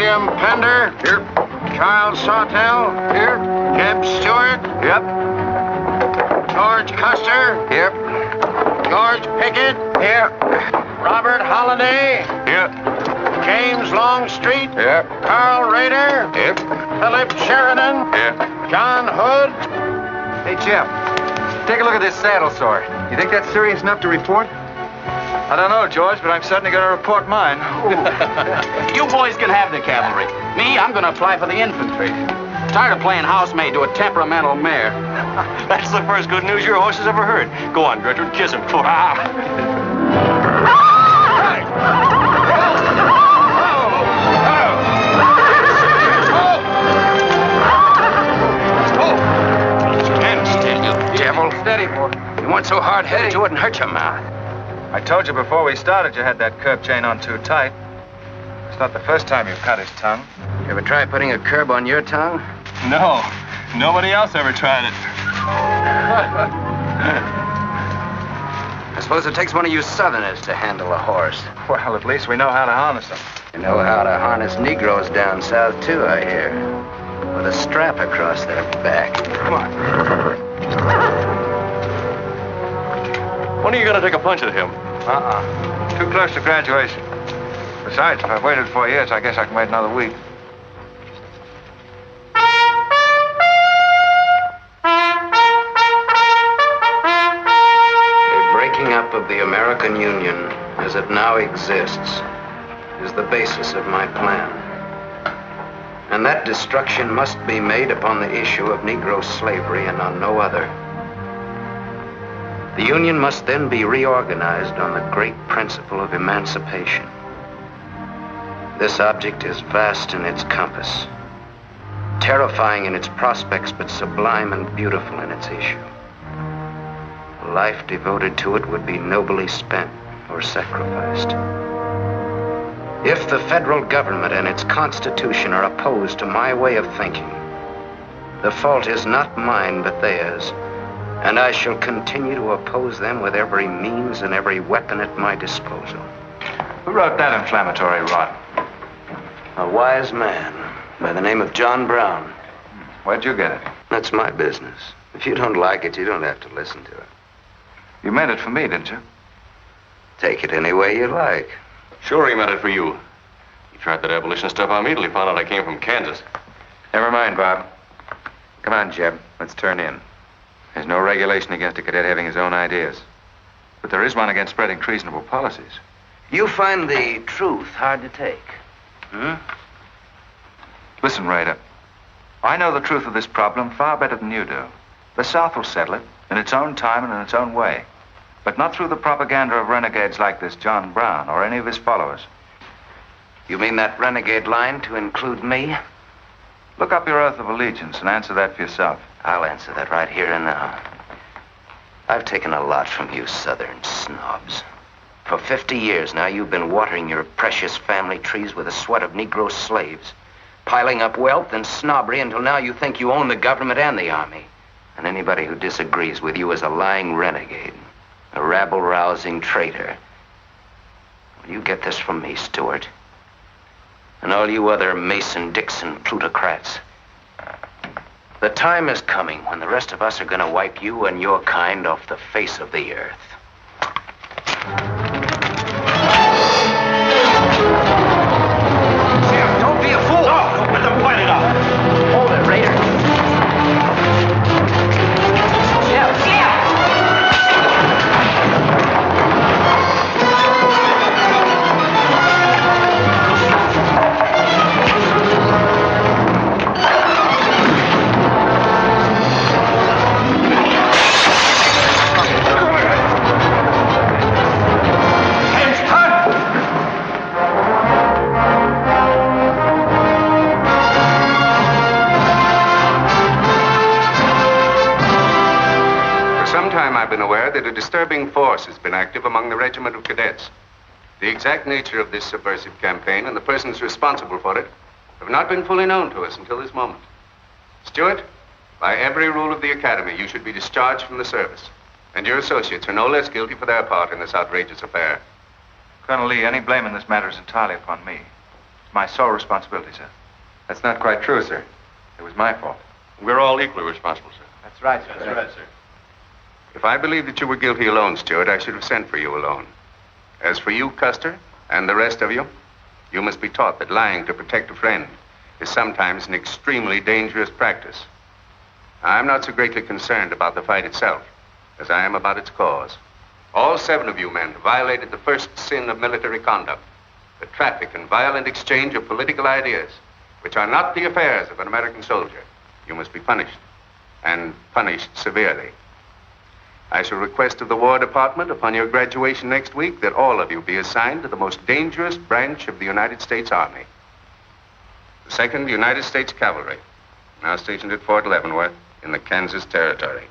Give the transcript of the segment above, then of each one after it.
William Pender. Here. Charles Sawtell. Here. Jeb Stuart. Yep. George Custer. Here. George Picket. Here. Robert Holiday. Here. James Longstreet. Here. Carl Rader. Here. Philip Sheridan. Here. John Hood. Hey, Jim. Take a look at this saddle sore. You think that's serious enough to report? I don't know, George, but I'm certainly going to report mine. You boys can have the cavalry. Me, I'm going to apply for the infantry. Tired of playing housemaid to a temperamental mare. That's the first good news your horse has ever heard. Go on, Gertrude, kiss him for Devil, steady, boy. You weren't so hard-headed you wouldn't hurt your mouth. I told you before we started you had that curb chain on too tight. It's not the first time you've cut his tongue. You ever try putting a curb on your tongue? No. Nobody else ever tried it. I suppose it takes one of you Southerners to handle a horse. Well, at least we know how to harness them. You know how to harness Negroes down south, too, I hear. With a strap across their back. Come on. When are you going to take a punch at him? Too close to graduation. Besides, if I've waited 4 years, I guess I can wait another week. The breaking up of the American Union, as it now exists, is the basis of my plan. And that destruction must be made upon the issue of Negro slavery and on no other. The Union must then be reorganized on the great principle of emancipation. This object is vast in its compass, terrifying in its prospects, but sublime and beautiful in its issue. A life devoted to it would be nobly spent or sacrificed. If the federal government and its constitution are opposed to my way of thinking, the fault is not mine but theirs, and I shall continue to oppose them with every means and every weapon at my disposal. Who wrote that inflammatory rot? A wise man by the name of John Brown. Where'd you get it? That's my business. If you don't like it, you don't have to listen to it. You meant it for me, didn't you? Take it any way you like. Sure he meant it for you. He tried that abolition stuff on me till he found out I came from Kansas. Never mind, Bob. Come on, Jeb. Let's turn in. There's no regulation against a cadet having his own ideas. But there is one against spreading treasonable policies. You find the truth hard to take. Listen, Raider. I know the truth of this problem far better than you do. The South will settle it in its own time and in its own way. But not through the propaganda of renegades like this John Brown or any of his followers. You mean that renegade line to include me? Look up your oath of allegiance and answer that for yourself. I'll answer that right here and now. I've taken a lot from you Southern snobs. For 50 years now, you've been watering your precious family trees with the sweat of Negro slaves, piling up wealth and snobbery until now you think you own the government and the army. And anybody who disagrees with you is a lying renegade, a rabble-rousing traitor. Well, you get this from me, Stuart. And all you other Mason-Dixon plutocrats. The time is coming when the rest of us are going to wipe you and your kind off the face of the earth. Jim, don't be a fool. No, don't let them fight it out. Hold it, Raider. I've been aware that a disturbing force has been active among the regiment of cadets. The exact nature of this subversive campaign and the persons responsible for it have not been fully known to us until this moment. Stuart, by every rule of the academy, you should be discharged from the service. And your associates are no less guilty for their part in this outrageous affair. Colonel Lee, any blame in this matter is entirely upon me. It's my sole responsibility, sir. That's not quite true, sir. It was my fault. We're all equally responsible, sir. That's right, sir. That's right, sir. If I believed that you were guilty alone, Stuart, I should have sent for you alone. As for you, Custer, and the rest of you, you must be taught that lying to protect a friend is sometimes an extremely dangerous practice. I'm not so greatly concerned about the fight itself as I am about its cause. All 7 of you men violated the first sin of military conduct, the traffic and violent exchange of political ideas, which are not the affairs of an American soldier. You must be punished, and punished severely. I shall request of the War Department upon your graduation next week that all of you be assigned to the most dangerous branch of the United States Army. The 2nd United States Cavalry, now stationed at Fort Leavenworth in the Kansas Territory.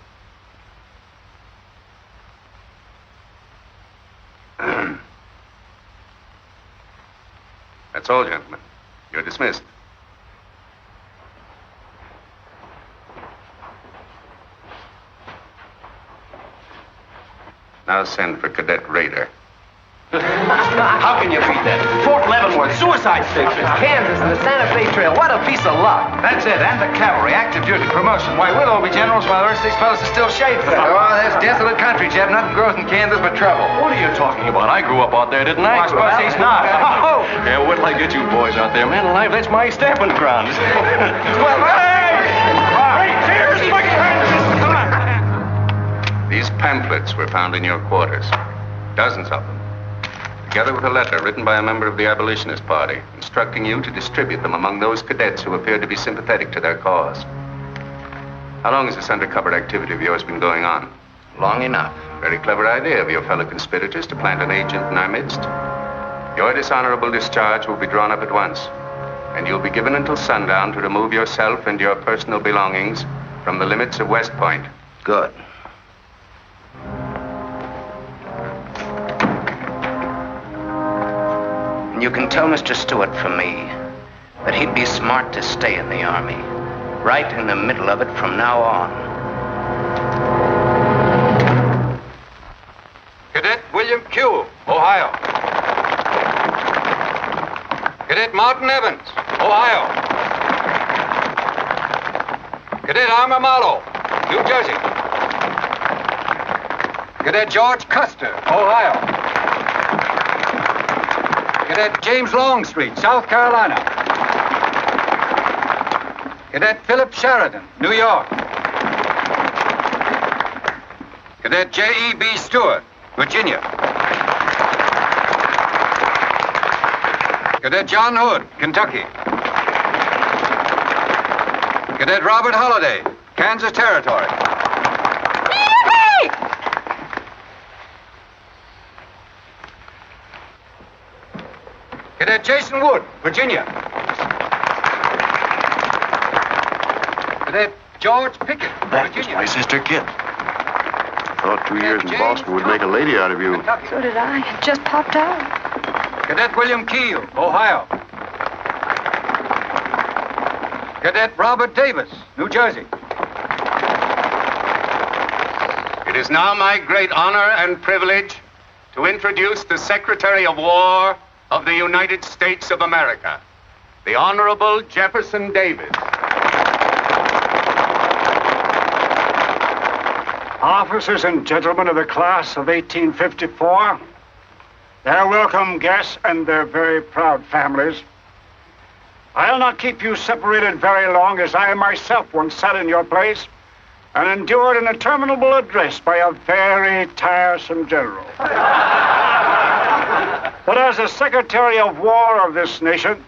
That's all, gentlemen. You're dismissed. Now send for Cadet Raider. How can you beat that? Fort Leavenworth, suicide station, Kansas, and the Santa Fe Trail. What a piece of luck. That's it, and the cavalry, active duty, promotion. Why, we'll all be generals while the rest of these felloas are still shades. Oh, that's desolate country, Jeb. Nothing grows in Kansas but trouble. What are you talking about? I grew up out there, didn't I? I suppose he's not. Oh! Yeah, wait till I get you boys out there. Man alive, that's my stamping ground. Well, hey! Cheers! Come on! These pamphlets were found in your quarters. Dozens of them. Together with a letter written by a member of the Abolitionist Party, instructing you to distribute them among those cadets who appeared to be sympathetic to their cause. How long has this undercover activity of yours been going on? Long enough. Very clever idea of your fellow conspirators to plant an agent in our midst. Your dishonorable discharge will be drawn up at once, and you'll be given until sundown to remove yourself and your personal belongings from the limits of West Point. Good. And you can tell Mr. Stuart from me that he'd be smart to stay in the Army, right in the middle of it from now on. Cadet William Q., Ohio. Cadet Martin Evans, Ohio. Cadet Armour Marlowe, New Jersey. Cadet George Custer, Ohio. Cadet James Longstreet, South Carolina. Cadet Philip Sheridan, New York. Cadet J.E.B. Stuart, Virginia. Cadet John Hood, Kentucky. Cadet Robert Holiday, Kansas Territory. Cadet Jason Wood, Virginia. Cadet George Picket, Virginia. My sister Kirt. Thought 2 years in Boston would make a lady out of you. So did I. It just popped out. Cadet William Keel, Ohio. Cadet Robert Davis, New Jersey. It is now my great honor and privilege to introduce the Secretary of War of the United States of America, the Honorable Jefferson Davis. Officers and gentlemen of the class of 1854, their welcome guests and their very proud families, I'll not keep you separated very long, as I myself once sat in your place and endured an interminable address by a very tiresome general. But as the Secretary of War of this nation,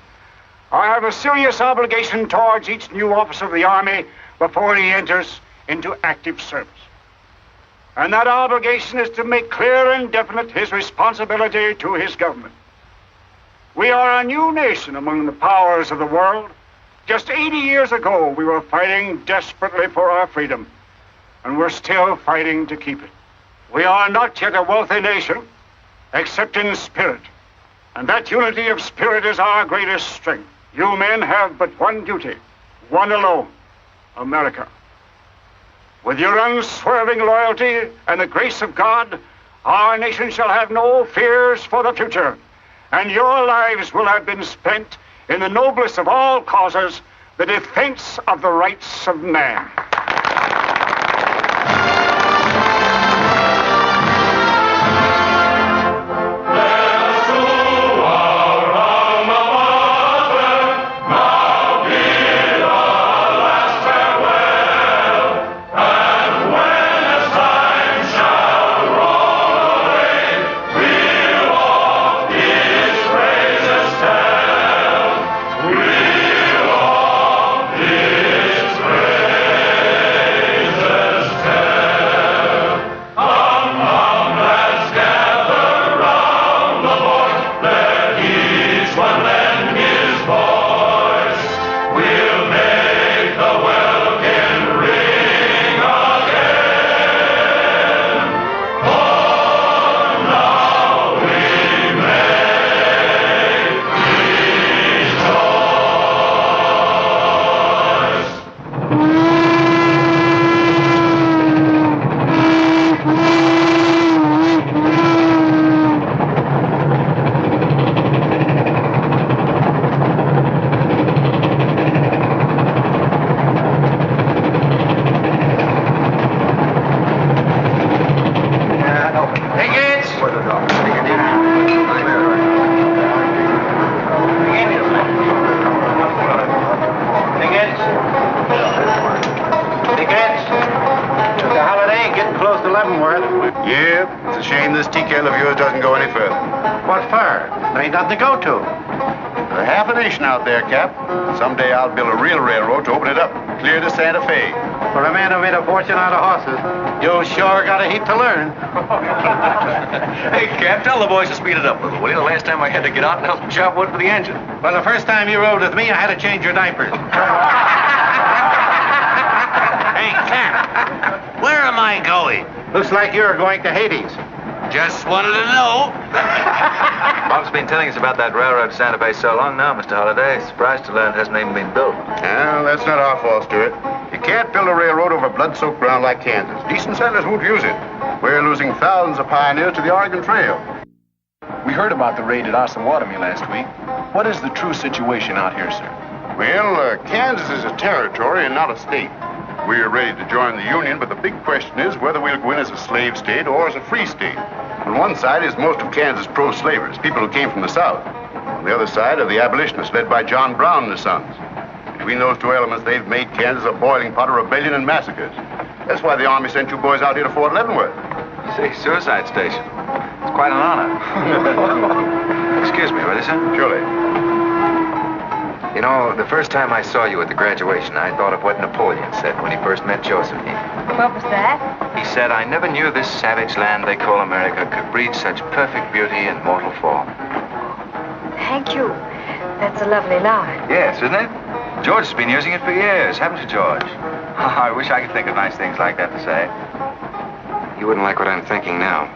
I have a serious obligation towards each new officer of the Army before he enters into active service. And that obligation is to make clear and definite his responsibility to his government. We are a new nation among the powers of the world. Just 80 years ago, we were fighting desperately for our freedom, and we're still fighting to keep it. We are not yet a wealthy nation, except in spirit. And that unity of spirit is our greatest strength. You men have but one duty, one alone, America. With your unswerving loyalty and the grace of God, our nation shall have no fears for the future, and your lives will have been spent in the noblest of all causes, the defense of the rights of man. Out there, Cap. Someday I'll build a real railroad to open it up, clear to Santa Fe. For a man who made a fortune out of horses, you sure got a heap to learn. Hey, Cap, tell the boys to speed it up a little, will you? The last time I had to get out and help them chop wood for the engine. Well, the first time you rode with me, I had to change your diapers. Hey, Cap, where am I going? Looks like you're going to Hades. Just wanted to know. Bob's been telling us about that railroad to Santa Fe so long now, Mr. Holiday. Surprised to learn it hasn't even been built. Well, that's not our fault, Stuart. You can't build a railroad over blood-soaked ground like Kansas. Decent settlers won't use it. We're losing thousands of pioneers to the Oregon Trail. We heard about the raid at Osawatomie last week. What is the true situation out here, sir? Well, Kansas is a territory and not a state. We're ready to join the Union, but the big question is whether we'll go in as a slave state or as a free state. On one side is most of Kansas pro-slavers, people who came from the South. On the other side are the abolitionists led by John Brown and his sons. Between those two elements, they've made Kansas a boiling pot of rebellion and massacres. That's why the Army sent you boys out here to Fort Leavenworth. See, suicide station. It's quite an honor. Excuse me, will you, sir? Surely. You know, the first time I saw you at the graduation, I thought of what Napoleon said when he first met Josephine. What was that? He said, I never knew this savage land they call America could breed such perfect beauty in mortal form. Thank you. That's a lovely line. Yes, isn't it? George has been using it for years, haven't you, George? I wish I could think of nice things like that to say. You wouldn't like what I'm thinking now.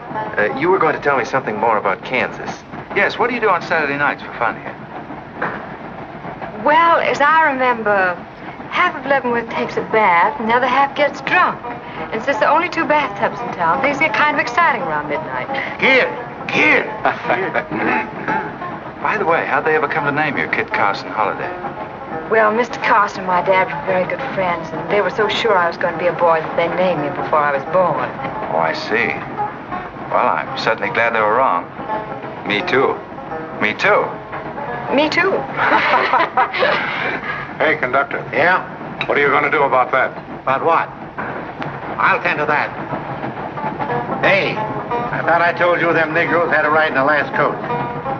You were going to tell me something more about Kansas. Yes, what do you do on Saturday nights for fun here? Well, as I remember, half of Leavenworth takes a bath and the other half gets drunk. And since there are only 2 bathtubs in town, things get kind of exciting around midnight. Kirt! By the way, how'd they ever come to name you Kirt Carson Holiday? Well, Mr. Carson and my dad were very good friends, and they were so sure I was going to be a boy that they named me before I was born. Oh, I see. Well, I'm certainly glad they were wrong. Me too. Me too. Me too. Hey, conductor. Yeah? What are you going to do about that? About what? I'll tend to that. Hey, I thought I told you them Negroes had a right in the last coach.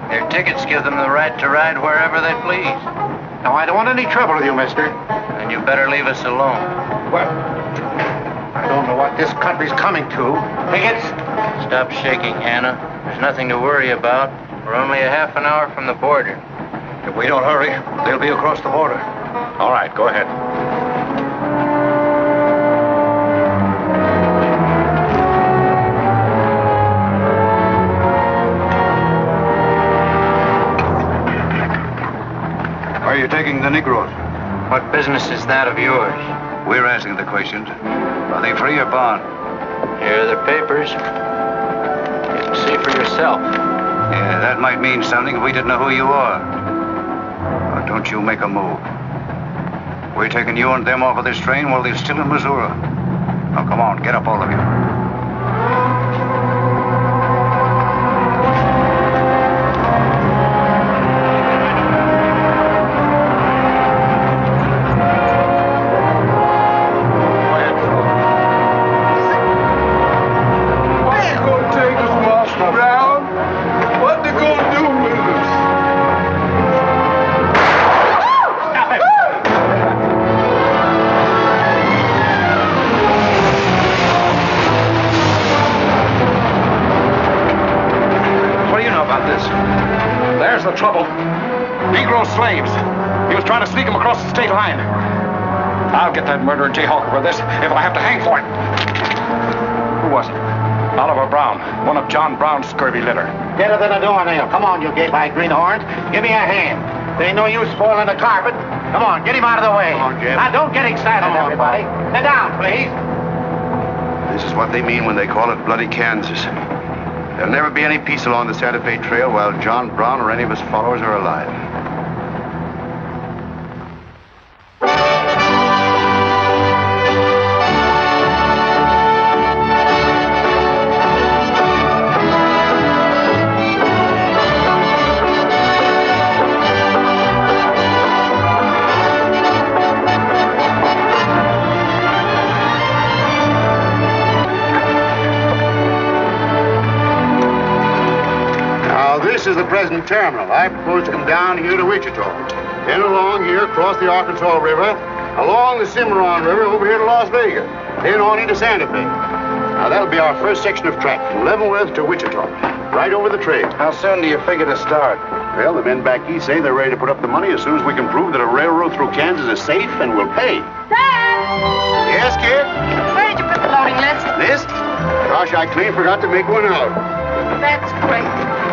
Their tickets give them the right to ride wherever they please. Now, I don't want any trouble with you, mister. Then you better leave us alone. Well, I don't know what this country's coming to. Picket? Stop shaking, Hannah. There's nothing to worry about. We're only a half an hour from the border. If we don't hurry, they'll be across the border. All right, go ahead. Where are you taking the Negroes? What business is that of yours? We're asking the questions. Are they free or bond? Here are the papers. You can see for yourself. Yeah, that might mean something if we didn't know who you are. Or do don't you make a move. We're taking you and them off of this train while they're still in Missouri. Now, come on, get up, all of you. There's the trouble. Negro slaves. He was trying to sneak them across the state line. I'll get that murdering Jayhawk for this if I have to hang for it. Who was it? Oliver Brown, one of John Brown's scurvy litter. Better than a doornail. Come on, you gape-eyed greenhorns. Give me a hand. There ain't no use spoiling the carpet. Come on, get him out of the way. Come on, Jeb. Now, don't get excited, everybody. Sit down, please. This is what they mean when they call it bloody Kansas. There'll never be any peace along the Santa Fe Trail while John Brown or any of his followers are alive. This is the present terminal. I propose to come down here to Wichita, then along here across the Arkansas River, along the Cimarron River over here to Las Vegas, then on into Santa Fe. Now, that'll be our first section of track from Leavenworth to Wichita, right over the trail. How soon do you figure to start? Well, the men back east say they're ready to put up the money as soon as we can prove that a railroad through Kansas is safe and will pay. Dad! Yes, kid? Where did you put the loading list? List? Gosh, I clean forgot to make one out. That's great.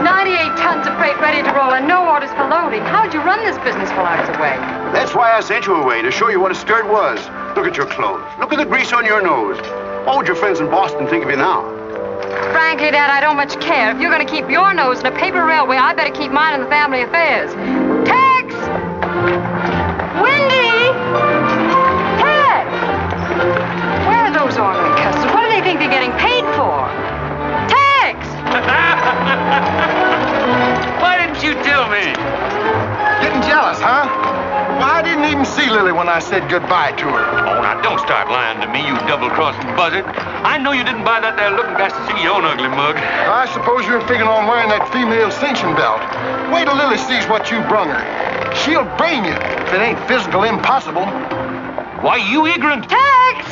98 tons of freight ready to roll and no orders for loading. How'd you run this business while I was away? That's why I sent you away, to show you what a skirt was. Look at your clothes. Look at the grease on your nose. What would your friends in Boston think of you now? Frankly, Dad, I don't much care. If you're going to keep your nose in a paper railway, I better keep mine in the family affairs. Tex! Wendy! Tex! Where are those ornery customers? What do they think they're getting paid for? Tex! Why didn't you tell me? Getting jealous, huh? Well, I didn't even see Lily when I said goodbye to her. Oh, now don't start lying to me, you double-crossing buzzard. I know you didn't buy that there looking glass to see your own ugly mug. I suppose you're figuring on wearing that female cinching belt. Wait till Lily sees what you brung her. She'll brain you if it ain't physical impossible. Why, you ignorant. Tex!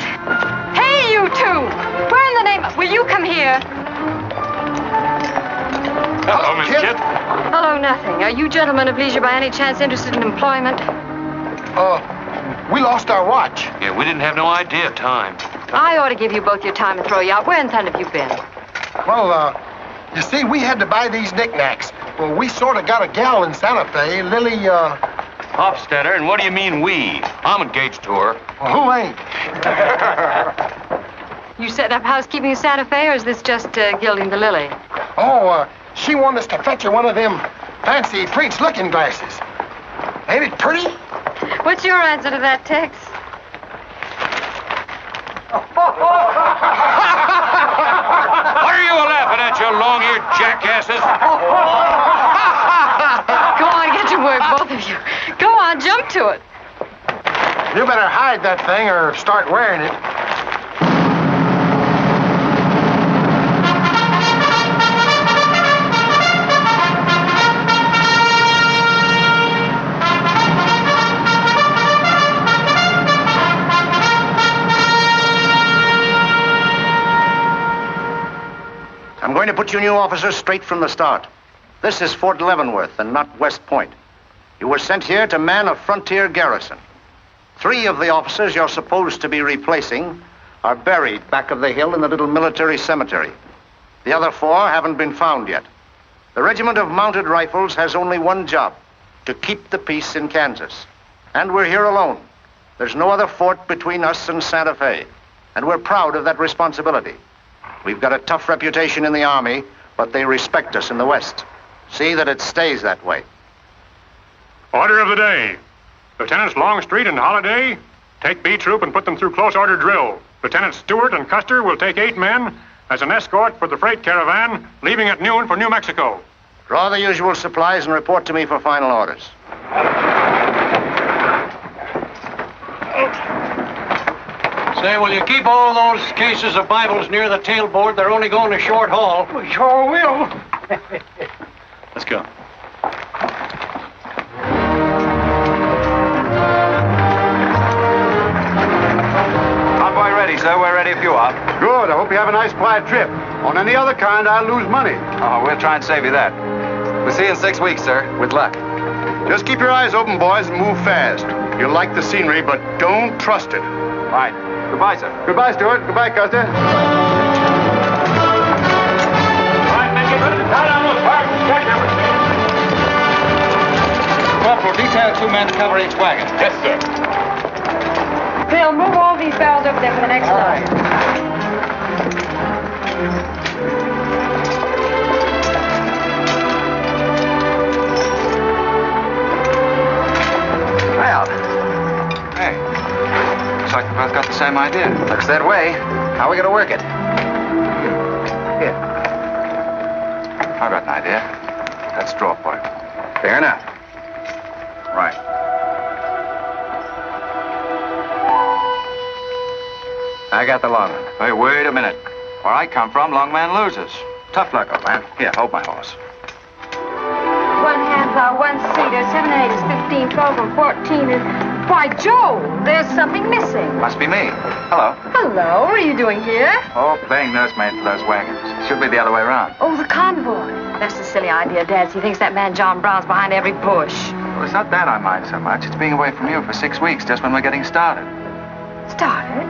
Hey, you two! Where in the name of... Will you come here? Hello, Miss Kit. Hello, nothing. Are you gentlemen of leisure by any chance interested in employment? We lost our watch. Yeah, we didn't have no idea of time. I ought to give you both your time and throw you out. Where in thunder have you been? Well, you see, we had to buy these knickknacks. Well, we sort of got a gal in Santa Fe, Lily, Hofstadter, and what do you mean we? I'm engaged to her. Well, who ain't? You setting up housekeeping in Santa Fe, or is this just gilding the lily? She wanted us to fetch her one of them fancy French looking glasses. Ain't it pretty? What's your answer to that, Tex? What are you laughing at, you long-eared jackasses? Go on, get to work, both of you. Go on, jump to it. You better hide that thing or start wearing it. I'm going to put you new officers straight from the start. This is Fort Leavenworth and not West Point. You were sent here to man a frontier garrison. 3 of the officers you're supposed to be replacing are buried back of the hill in the little military cemetery. The other 4 haven't been found yet. The Regiment of Mounted Rifles has only one job, to keep the peace in Kansas. And we're here alone. There's no other fort between us and Santa Fe, and we're proud of that responsibility. We've got a tough reputation in the Army, but they respect us in the West. See that it stays that way. Order of the day. Lieutenants Longstreet and Holiday, take B Troop and put them through close order drill. Lieutenants Stuart and Custer will take 8 men as an escort for the freight caravan leaving at noon for New Mexico. Draw the usual supplies and report to me for final orders. Say, will you keep all those cases of Bibles near the tailboard? They're only going a short haul. We sure will. Let's go. Convoy ready, sir. We're ready if you are. Good. I hope you have a nice quiet trip. On any other kind, I'll lose money. Oh, we'll try and save you that. We'll see you in 6 weeks, sir. With luck. Just keep your eyes open, boys, and move fast. You'll like the scenery, but don't trust it. Right. Goodbye, sir. Goodbye, Stuart. Goodbye, Custer. All right, men, get ready to tie down those wagons. Check everything. Corporal, detail 2 men to cover each wagon. Yes, sir. Bill, move all these barrels over there for the next load. Well, hey, looks like we both got the same idea. Looks that way. How are we going to work it? Here. I've got an idea. Let's draw for it. Fair enough. Right. I got the long one. Hey, wait a minute. Where I come from, long man loses. Tough luck, old man. Here, hold my horse. 1 hand plow, 1 seater, 7 and 8 is 15, 12 and 14 is... Why, Joe, there's something missing. Must be me. Hello. Hello, what are you doing here? Oh, playing nursemaid for those wagons. Should be the other way around. Oh, the convoy. That's a silly idea, Dad. He thinks that man John Brown's behind every bush. Well, it's not that I mind so much. It's being away from you for 6 weeks, just when we're getting started. Started?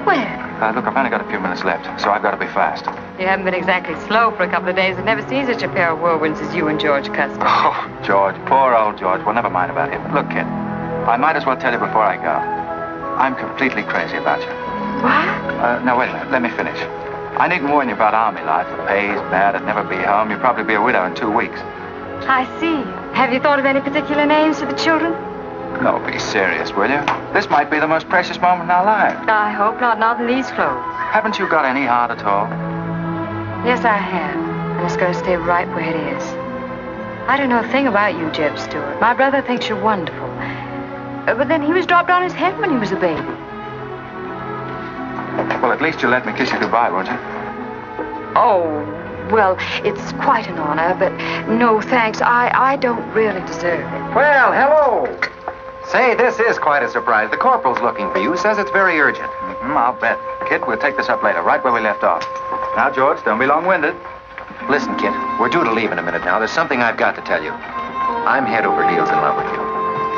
Where? Look, I've only got a few minutes left, so I've got to be fast. You haven't been exactly slow for a couple of days. I've never seen such a pair of whirlwinds as you and George Custer. Oh, George, poor old George. Well, never mind about him. Look, kid, I might as well tell you before I go. I'm completely crazy about you. What? No, wait a minute. Let me finish. I needn't warn you about army life. The pay's bad. I'd never be home. You'd probably be a widow in 2 weeks. I see. Have you thought of any particular names for the children? No, be serious, will you? This might be the most precious moment in our lives. I hope not. Not in these clothes. Haven't you got any heart at all? Yes, I have. And it's going to stay right where it is. I don't know a thing about you, Jeb Stuart. My brother thinks you're wonderful. But then he was dropped on his head when he was a baby. Well, at least you'll let me kiss you goodbye, won't you? Oh, well, it's quite an honor, but no thanks. I don't really deserve it. Well, hello. Say, this is quite a surprise. The corporal's looking for you. Says it's very urgent. I'll bet. Kit, we'll take this up later, right where we left off. Now, George, don't be long-winded. Listen, Kit, we're due to leave in a minute now. There's something I've got to tell you. I'm head over heels in love with you.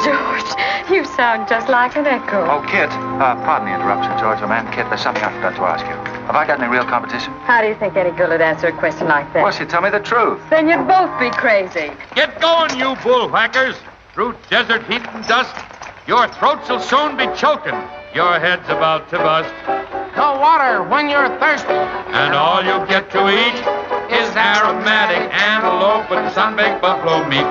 George, you sound just like an echo. Oh, Kit, pardon the interruption, George, old man. Kit, there's something I forgot to ask you. Have I got any real competition? How do you think any girl would answer a question like that? Well, she'd tell me the truth. Then you'd both be crazy. Get going, you bullwhackers. Through desert heat and dust, your throats will soon be choking. Your head's about to bust. No water when you're thirsty. And all you get to eat is aromatic antelope and sun-baked buffalo meat.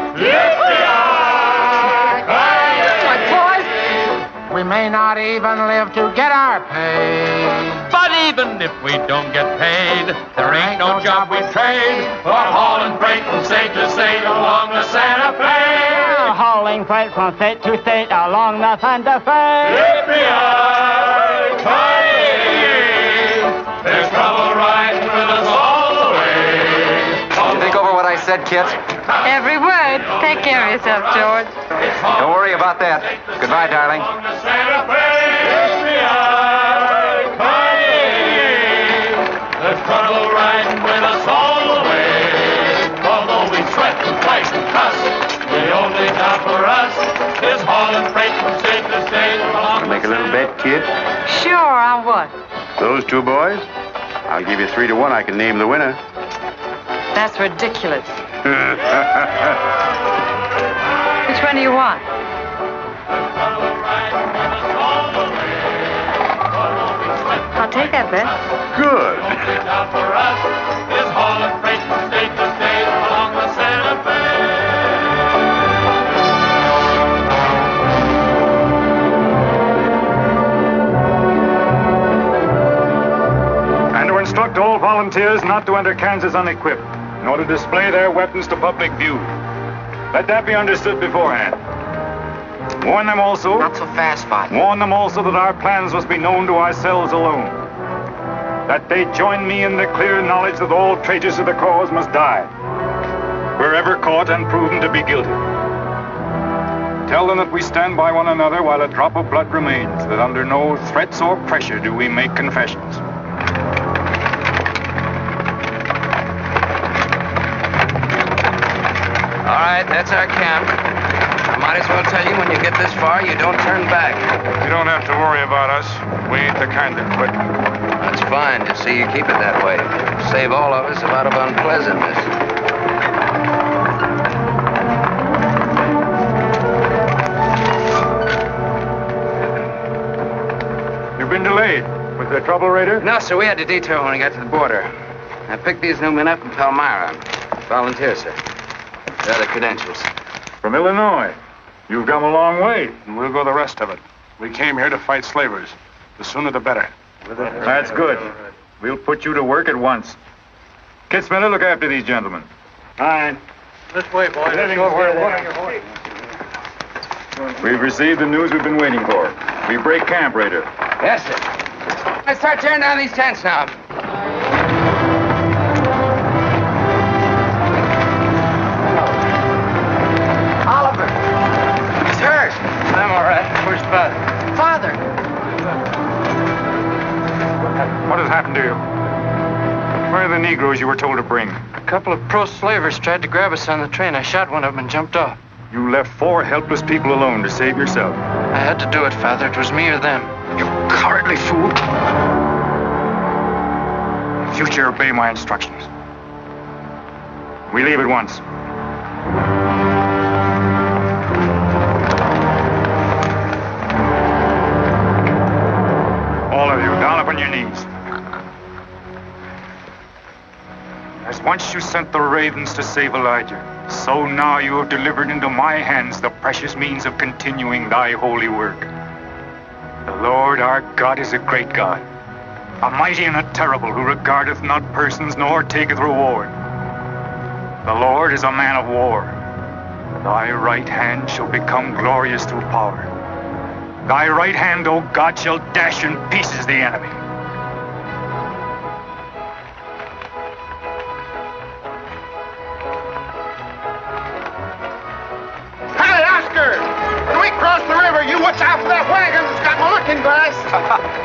We may not even live to get our pay. But even if we don't get paid, there ain't no job we trade for hauling freight from state to state along the Santa Fe. Hauling freight from state to state along the Santa Fe. There's trouble riding with us all the way. Did you think over what I said, Kit? Every word. Take care of yourself, George. Don't worry about that. Goodbye, darling. There's trouble riding with us all the way. Although we sweat and fight and cuss, the only job for us is hauling freight from state to state. Want to make a little bet, kid? Sure, on what? Those 2 boys? I'll give you 3 to 1. I can name the winner. That's ridiculous. Which one do you want? I'll take that bet. Good. Job for us is hauling freight from state to state along the Santa Fe. volunteers not to enter Kansas unequipped, nor to display their weapons to public view. Let that be understood beforehand. Warn them also... Not so fast, Father. Warn them also that our plans must be known to ourselves alone. That they join me in the clear knowledge that all traitors to the cause must die, wherever caught and proven to be guilty. Tell them that we stand by one another while a drop of blood remains, that under no threats or pressure do we make confessions. All right, that's our camp. I might as well tell you when you get this far, you don't turn back. You don't have to worry about us. We ain't the kind that quit. That's fine. Just see you keep it that way. Save all of us a lot of unpleasantness. You've been delayed. Was there trouble, Raider? No, sir. We had to detour when we got to the border. I picked these new men up in Palmyra. Volunteer, sir. They're the credentials. From Illinois. You've come a long way. And we'll go the rest of it. We came here to fight slavers. The sooner the better. That's good. We'll put you to work at once. Kit Spinner, look after these gentlemen. Fine. This way, boys. We've received the news we've been waiting for. We break camp, Raider. Yes, sir. Let's start tearing down these tents now. Oliver. He's hurt. I'm all right. Where's Father? Father. What has happened to you? Where are the Negroes you were told to bring? A couple of pro-slavers tried to grab us on the train. I shot one of them and jumped off. You left 4 helpless people alone to save yourself. I had to do it, Father. It was me or them. You cowardly fool. In future, obey my instructions. We leave at once. All of you, down upon your knees. As once you sent the ravens to save Elijah, so now you have delivered into my hands the precious means of continuing thy holy work. The Lord our God is a great God, a mighty and a terrible, who regardeth not persons nor taketh reward. The Lord is a man of war. Thy right hand shall become glorious through power. Thy right hand, O God, shall dash in pieces the enemy. Hey, Oscar! When we cross the river, you watch out for that wagon that's got my looking glass.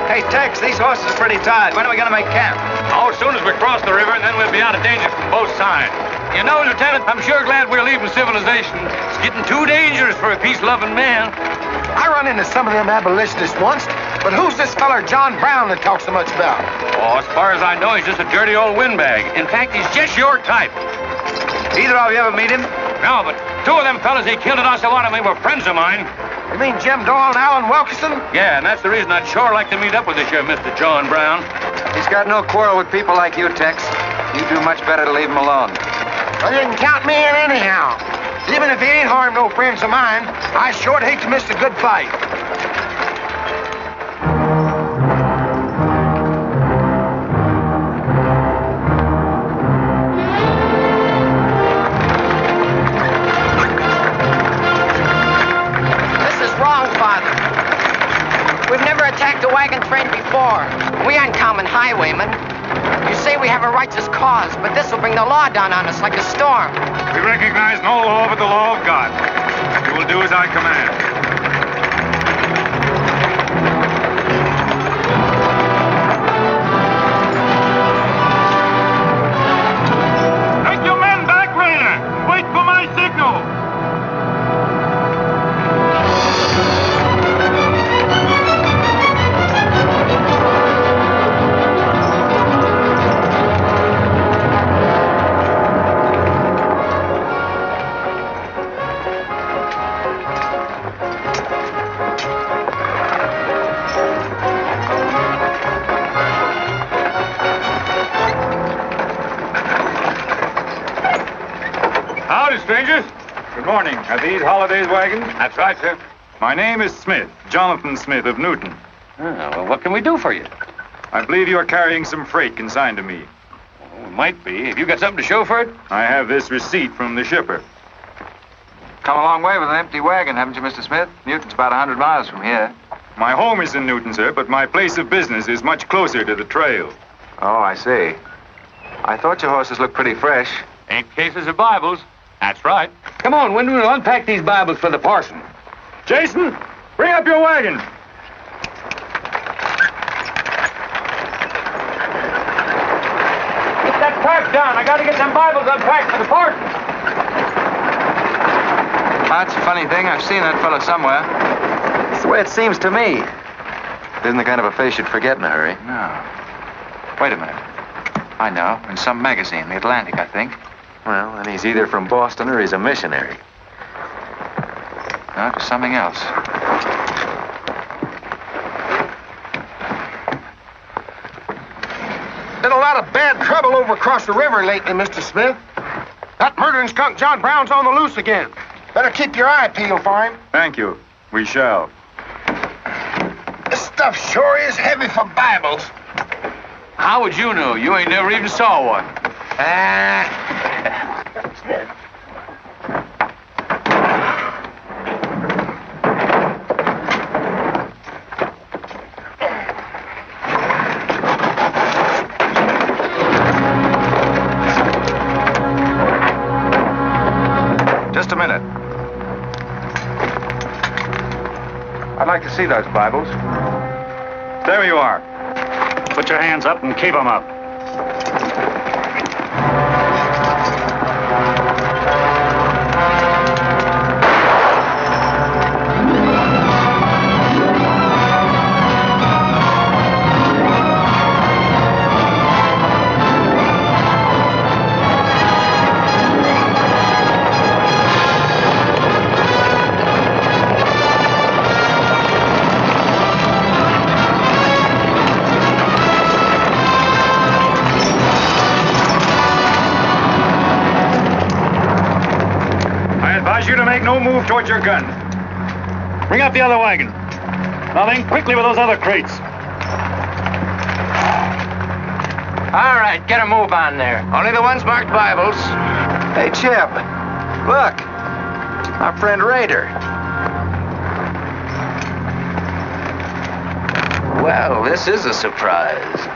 Hey, Tex, these horses are pretty tired. When are we going to make camp? Oh, as soon as we cross the river, and then we'll be out of danger from both sides. You know, Lieutenant, I'm sure glad we're leaving civilization. It's getting too dangerous for a peace-loving man. I run into some of them abolitionists once, but who's this feller John Brown that talks so much about? Oh, as far as I know, he's just a dirty old windbag. In fact, he's just your type. Either of you ever meet him? No, but 2 of them fellas he killed at Osawatomie were friends of mine. You mean Jim Doyle and Alan Wilkerson? Yeah, and that's the reason I'd sure like to meet up with this here Mr. John Brown. He's got no quarrel with people like you, Tex. You do much better to leave him alone. Well, you can count me in anyhow. Even if he ain't harmed no friends of mine, I sure hate to miss a good fight. This is wrong, Father. We've never attacked a wagon train before. We aren't common highwaymen. You say we have a righteous cause, but this will bring the law down on us like a storm. We recognize no law but the law of God. You will do as I command. Take your men back, Raider! Wait for my signal! Howdy, strangers. Good morning. Are these Holiday's wagons? That's right, sir. My name is Smith, Jonathan Smith of Newton. Well, what can we do for you? I believe you are carrying some freight consigned to me. Oh, it might be. Have you got something to show for it? I have this receipt from the shipper. Come a long way with an empty wagon, haven't you, Mr. Smith? Newton's about 100 miles from here. My home is in Newton, sir, but my place of business is much closer to the trail. Oh, I see. I thought your horses looked pretty fresh. Ain't cases of Bibles. That's right. Come on, Wyndham, we'll unpack these Bibles for the parson. Jason, bring up your wagon. Get that pack down. I gotta get them Bibles unpacked for the parson. That's a funny thing. I've seen that fellow somewhere. It's the way it seems to me. It isn't the kind of a face you'd forget in a hurry. No. Wait a minute. I know. In some magazine, The Atlantic, I think. Well, then he's either from Boston or he's a missionary. No, it was something else. Been a lot of bad trouble over across the river lately, Mr. Smith. That murdering skunk John Brown's on the loose again. Better keep your eye peeled for him. Thank you. We shall. This stuff sure is heavy for Bibles. How would you know? You ain't never even saw one. Just a minute. I'd like to see those Bibles. There you are. Put your hands up and keep them up. You to make no move towards your gun. Bring up the other wagon. Now then, quickly with those other crates. All right, get a move on there. Only the ones marked Bibles. Hey, Jeb. Look. Our friend Raider. Well, this is a surprise.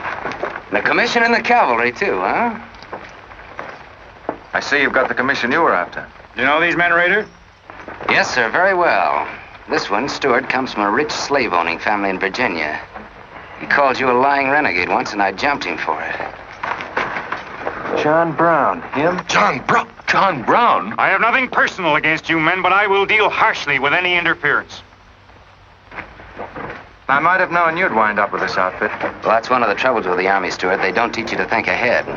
And a commission in the cavalry, too, huh? I see you've got the commission you were after. You know these men, Raider? Yes, sir, very well. This one, Stuart, comes from a rich slave-owning family in Virginia. He called you a lying renegade once, and I jumped him for it. John Brown. Him? John Brown. John Brown? I have nothing personal against you men, but I will deal harshly with any interference. I might have known you'd wind up with this outfit. Well, that's one of the troubles with the Army, Stuart. They don't teach you to think ahead.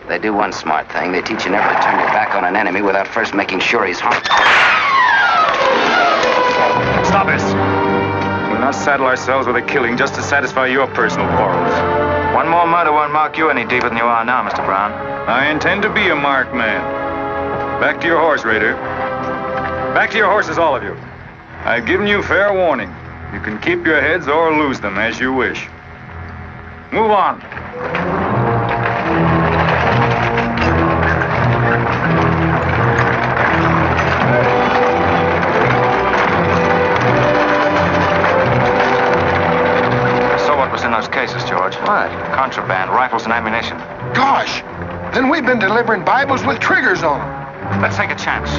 They do one smart thing. They teach you never to turn your back on an enemy without first making sure he's harmed. Stop us. We'll not saddle ourselves with a killing just to satisfy your personal quarrels. One more murder won't mark you any deeper than you are now, Mr. Brown. I intend to be a marked man. Back to your horse, Raider. Back to your horses, all of you. I've given you fair warning. You can keep your heads or lose them as you wish. Move on. In those cases, George. What? Contraband, rifles, and ammunition. Gosh, then we've been delivering Bibles with triggers on them. Let's take a chance.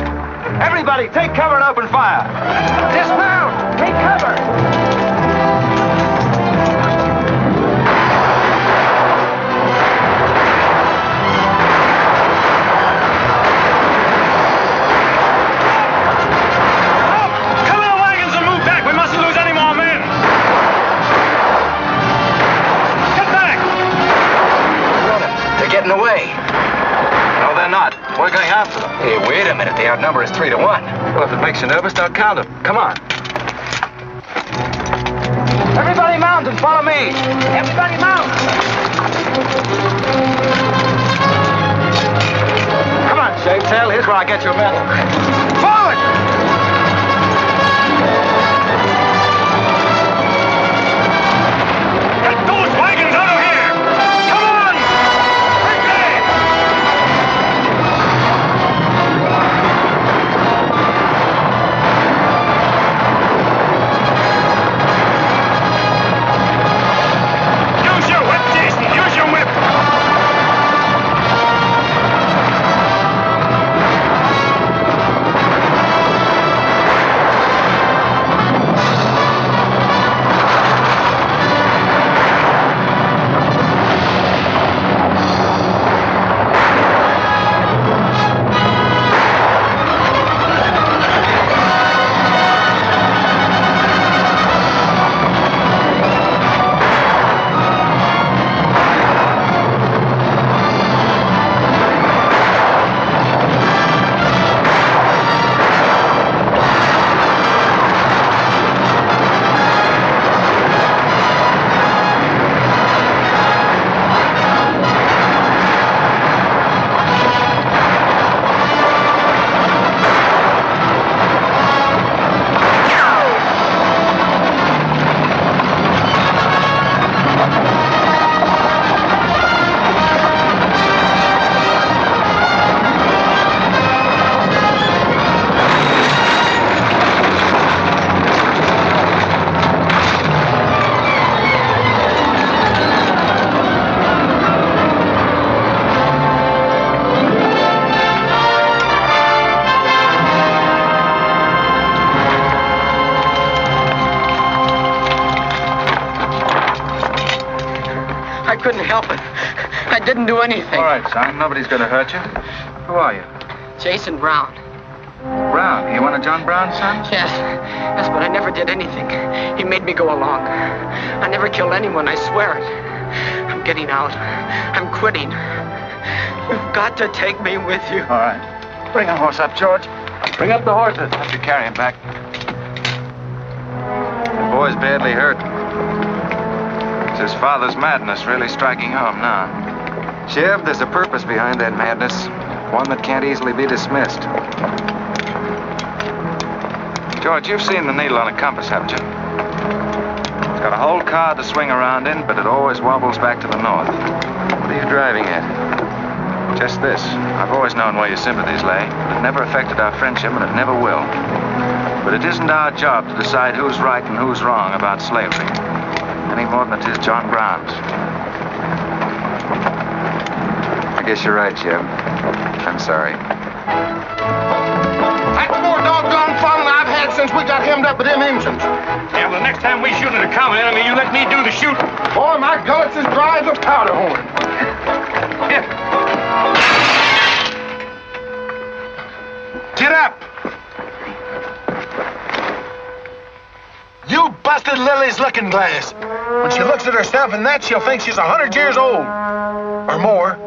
Everybody, take cover and open fire. Dismount! Take cover! Come in the wagons and move back. We mustn't lose any more men. Getting away. No, they're not. We're going after them. Hey, wait a minute. The outnumber is 3 to 1. Well, if it makes you nervous, don't count them. Come on. Everybody mount and follow me. Everybody mount. Come on, Shavetail. Here's where I get your medal. Forward! Get those wagons out of here! Come on! Quickly! couldn't help it. I didn't do anything. All right, son. Nobody's going to hurt you. Who are you? Jason Brown. Brown. You one of John Brown's sons? Yes, but I never did anything. He made me go along. I never killed anyone, I swear it. I'm getting out. I'm quitting. You've got to take me with you. All right. Bring a horse up, George. Bring up the horses. Have to carry him back. The boy's badly hurt. It's his father's madness really striking home now. Jeb, there's a purpose behind that madness. One that can't easily be dismissed. George, you've seen the needle on a compass, haven't you? It's got a whole card to swing around in, but it always wobbles back to the north. What are you driving at? Just this. I've always known where your sympathies lay. It never affected our friendship, and it never will. But it isn't our job to decide who's right and who's wrong about slavery. Any more than it is John Brown's. I guess you're right, Jeb. I'm sorry. That's more doggone fun than I've had since we got hemmed up with them engines. Yeah, well, the next time we shoot at a common enemy, you let me do the shooting. Boy, my gullets as dry as a powder horn. Get up! You busted Lily's looking glass. When she looks at herself in that, she'll think she's 100 years old. Or more.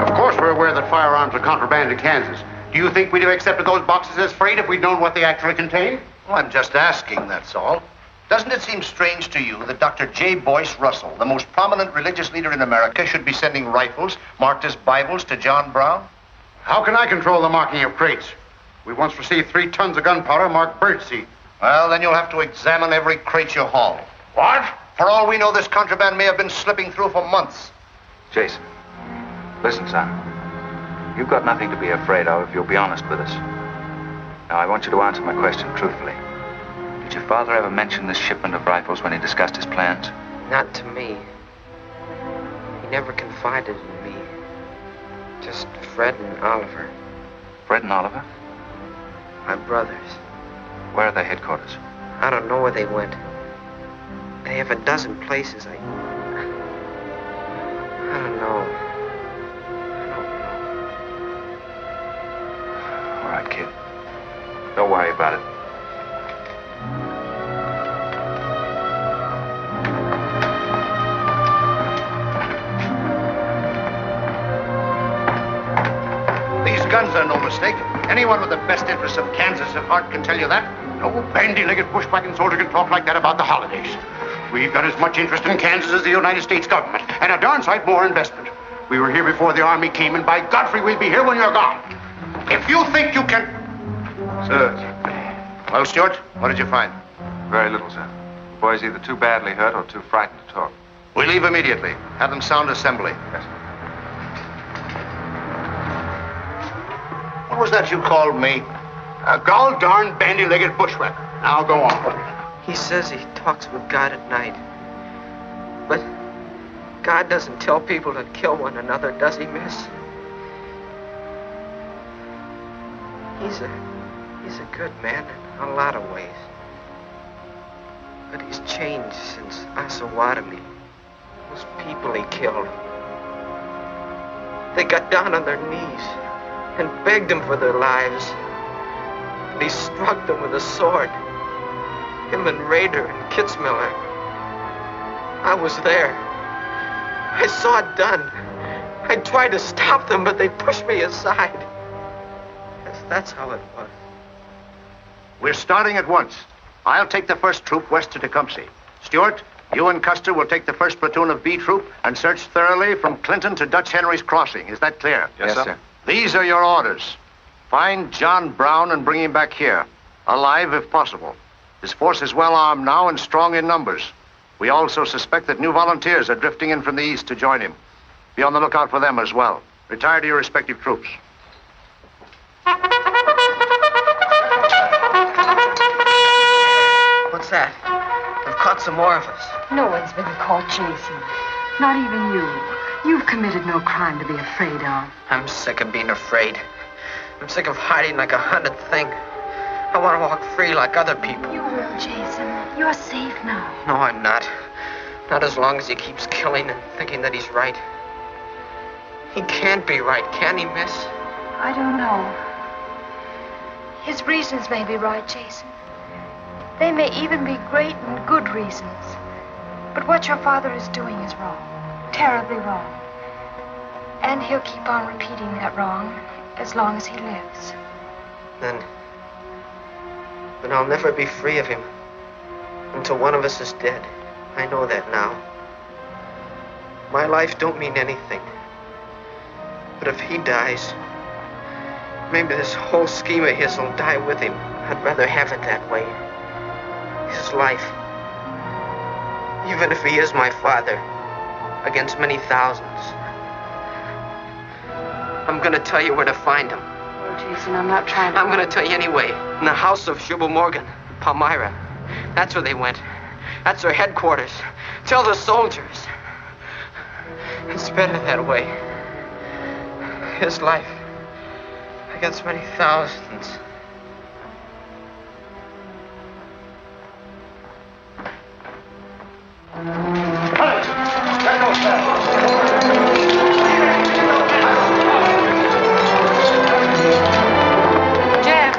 Of course we're aware that firearms are contraband in Kansas. Do you think we'd have accepted those boxes as freight if we'd known what they actually contained? Well, I'm just asking, that's all. Doesn't it seem strange to you that Dr. J. Boyce Russell, the most prominent religious leader in America, should be sending rifles marked as Bibles to John Brown? How can I control the marking of crates? We once received 3 tons of gunpowder marked birdseed. Well, then you'll have to examine every crate you haul. What? For all we know, this contraband may have been slipping through for months. Jason, listen, son. You've got nothing to be afraid of if you'll be honest with us. Now, I want you to answer my question truthfully. Did your father ever mention this shipment of rifles when he discussed his plans? Not to me. He never confided in me. Just Fred and Oliver. Fred and Oliver? My brothers. Where are their headquarters? I don't know where they went. They have a dozen places. I don't know. All right, kid. Don't worry about it. These guns are no mistake. Anyone with the best interests of Kansas at heart can tell you that. No bandy-legged bushwhacking soldier can talk like that about the holidays. We've got as much interest in Kansas as the United States government, and a darn sight more investment. We were here before the Army came, and by Godfrey, we'll be here when you're gone. If you think you can... Sir. Well, Stuart, what did you find? Very little, sir. The boy's either too badly hurt or too frightened to talk. We leave immediately. Have them sound assembly. Yes, sir. What was that you called me? A gall-darn bandy-legged bushwhacker. Now go on. He says he talks with God at night. But God doesn't tell people to kill one another, does he, miss? He's a good man in a lot of ways. But he's changed since Osawatomie. Those people he killed. They got down on their knees and begged him for their lives. And he struck them with a sword. Him and Rader and Kitzmiller. I was there. I saw it done. I tried to stop them, but they pushed me aside. That's how it was. We're starting at once. I'll take the first troop west to Tecumseh. Stuart, you and Custer will take the first platoon of B Troop and search thoroughly from Clinton to Dutch Henry's Crossing. Is that clear? Yes, sir. These are your orders. Find John Brown and bring him back here, alive if possible. His force is well armed now and strong in numbers. We also suspect that new volunteers are drifting in from the east to join him. Be on the lookout for them as well. Retire to your respective troops. What's that? They've caught some more of us. No one's been caught, Jason. Not even you. You've committed no crime to be afraid of. I'm sick of being afraid. I'm sick of hiding like a hunted thing. I want to walk free like other people. You will, Jason. You're safe now. No, I'm not. Not as long as he keeps killing and thinking that he's right. He can't be right, can he, miss? I don't know. His reasons may be right, Jason. They may even be great and good reasons. But what your father is doing is wrong. Terribly wrong. And he'll keep on repeating that wrong as long as he lives. Then I'll never be free of him until one of us is dead. I know that now. My life don't mean anything. But if he dies, maybe this whole scheme of his will die with him. I'd rather have it that way. His life. Even if he is my father, against many thousands. I'm gonna tell you where to find him. Oh, Jason, I'm not trying to... I'm gonna tell you anyway. In the house of Shubal Morgan, Palmyra. That's where they went. That's their headquarters. Tell the soldiers. It's better that way. His life against many thousands. Jeb.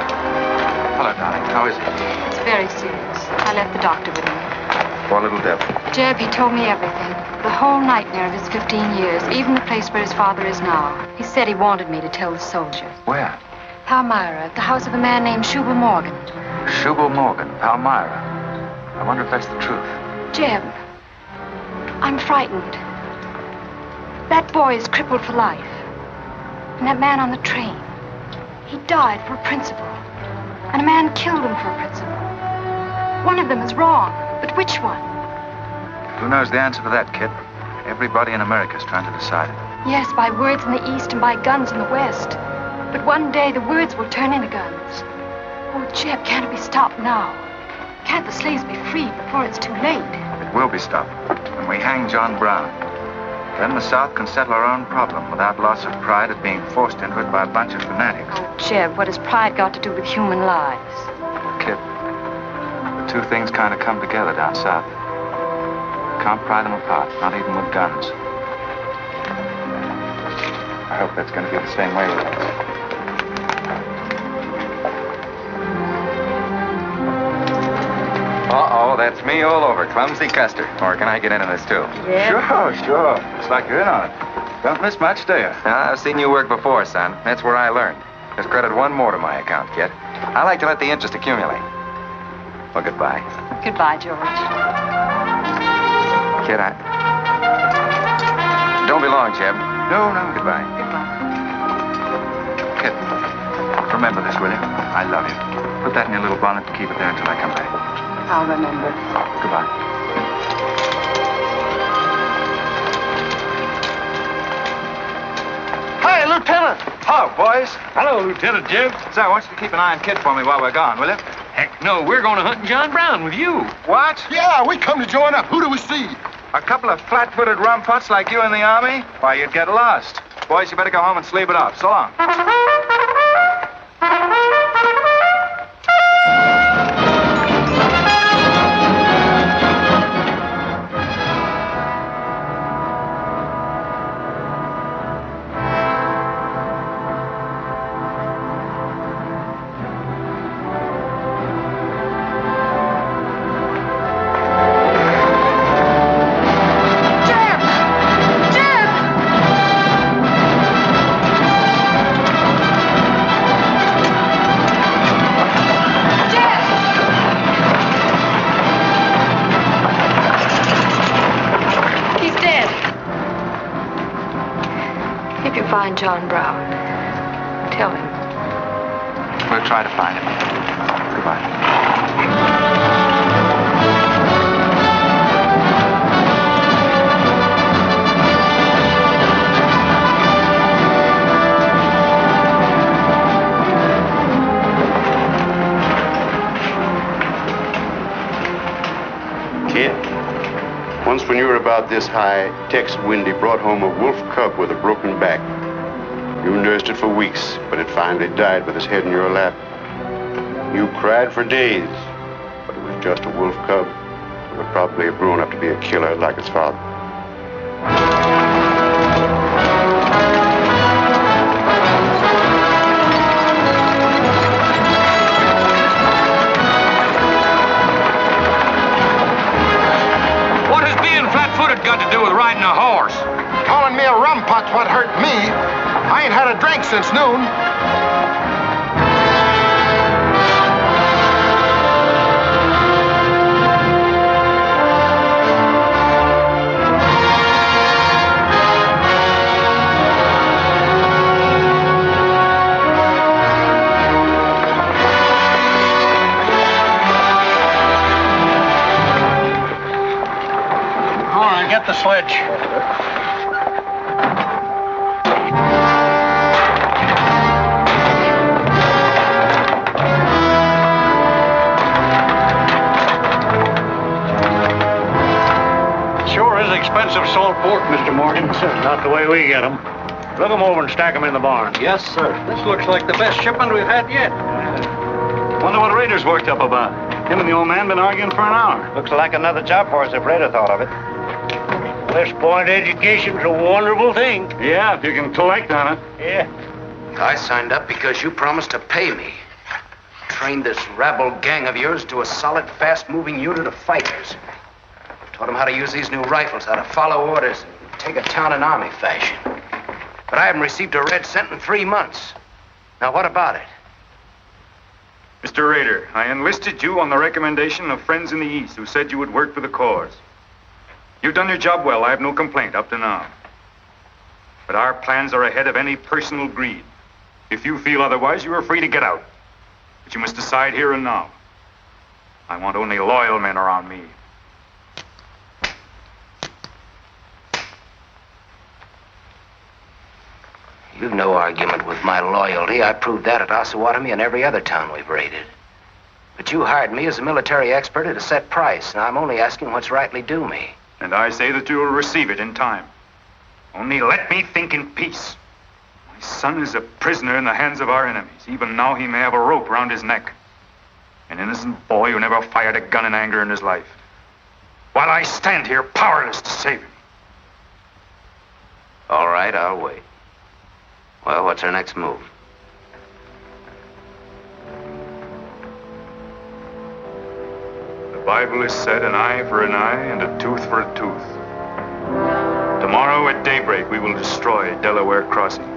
Hello, darling. How is he? It's very serious. I left the doctor with him. Poor little devil. Jeb, he told me everything. The whole nightmare of his 15 years, even the place where his father is now. He said he wanted me to tell the soldiers. Where? Palmyra, at the house of a man named Shubal Morgan. Shubal Morgan, Palmyra. I wonder if that's the truth. Jeb, I'm frightened. That boy is crippled for life. And that man on the train, he died for a principle. And a man killed him for a principle. One of them is wrong, but which one? Who knows the answer to that, Kit? Everybody in America's trying to decide it. Yes, by words in the East and by guns in the West. But one day the words will turn into guns. Oh, Jeb, can't it be stopped now? Can't the slaves be freed before it's too late? It will be stopped when we hang John Brown. Then the South can settle our own problem without loss of pride at being forced into it by a bunch of fanatics. Oh, Jeb, what has pride got to do with human lives? Kit, the two things kind of come together down south. Can't pry them apart, not even with guns. I hope that's going to be the same way with us. Uh-oh, that's me all over. Clumsy Custer. Or can I get into this, too? Yeah. Sure. It's like you're in on it. Don't miss much, do you? I've seen you work before, son. That's where I learned. There's credit one more to my account, kid. I like to let the interest accumulate. Well, goodbye. Goodbye, George. Kid, don't be long, Jeb. No. Goodbye. Kit, remember this, will you? I love you. Put that in your little bonnet and keep it there until I come back. I'll remember. Goodbye. Hey, Lieutenant! Hello, boys. Hello, Lieutenant Jeb. Say, I want you to keep an eye on Kit for me while we're gone, will you? Heck no, we're going to hunt John Brown with you. What? Yeah, we come to join up. Who do we see? A couple of flat-footed rumputs like you in the Army? Why, you'd get lost. Boys, you better go home and sleep it off. So long. Find John Brown. Tell him. We'll try to find him. Goodbye. Kid, once when you were about this high, Tex Windy brought home a wolf cub with a broken back. You nursed it for weeks, but it finally died with its head in your lap. You cried for days, but it was just a wolf cub. but probably a brew enough to be a killer like his father. What has being flat-footed got to do with riding a horse? Calling me a rumput's what hurt me. I ain't had a drink since noon. All right, get the sledge. Sure is expensive salt pork, Mr. Morgan. Not the way we get them. Look them over and stack them in the barn. Yes, sir. This looks like the best shipment we've had yet. Wonder what Rader's worked up about. Him and the old man been arguing for an hour. Looks like another job for us if Raider thought of it. West Point education's a wonderful thing. Yeah, if you can collect on it. Yeah. I signed up because you promised to pay me. Trained this rabble gang of yours to a solid, fast-moving unit of fighters. Taught them how to use these new rifles, how to follow orders, and take a town in army fashion. But I haven't received a red cent in 3 months. Now, what about it? Mr. Rader, I enlisted you on the recommendation of friends in the East who said you would work for the cause. You've done your job well. I have no complaint up to now. But our plans are ahead of any personal greed. If you feel otherwise, you are free to get out. But you must decide here and now. I want only loyal men around me. You've no argument with my loyalty. I proved that at Osawatomie and every other town we've raided. But you hired me as a military expert at a set price, and I'm only asking what's rightly due me. And I say that you will receive it in time. Only let me think in peace. My son is a prisoner in the hands of our enemies. Even now he may have a rope around his neck. An innocent boy who never fired a gun in anger in his life. While I stand here powerless to save him. All right, I'll wait. Well, what's our next move? The Bible has said an eye for an eye and a tooth for a tooth. Tomorrow at daybreak, we will destroy Delaware Crossing.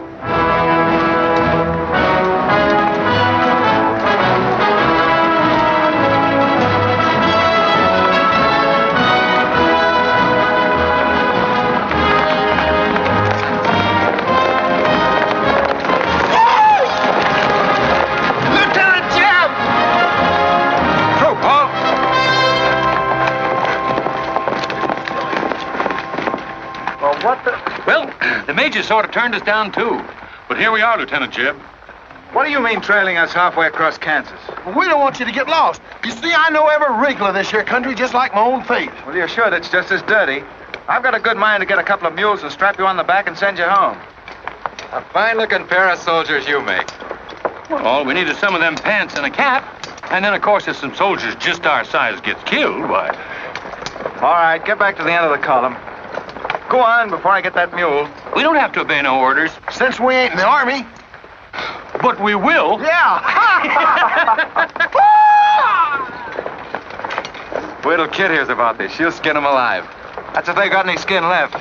Well, the major sort of turned us down, too. But here we are, Lieutenant Jeb. What do you mean trailing us halfway across Kansas? Well, we don't want you to get lost. You see, I know every wrinkle of this here country just like my own face. Well, you're sure that's just as dirty? I've got a good mind to get a couple of mules and strap you on the back and send you home. A fine-looking pair of soldiers you make. Well, all we need is some of them pants and a cap. And then, of course, if some soldiers just our size gets killed, why... All right, get back to the end of the column. Go on before I get that mule. We don't have to obey no orders. Since we ain't in the army. But we will. Yeah. Wait till Kit hears about this. She'll skin him alive. That's if they got any skin left.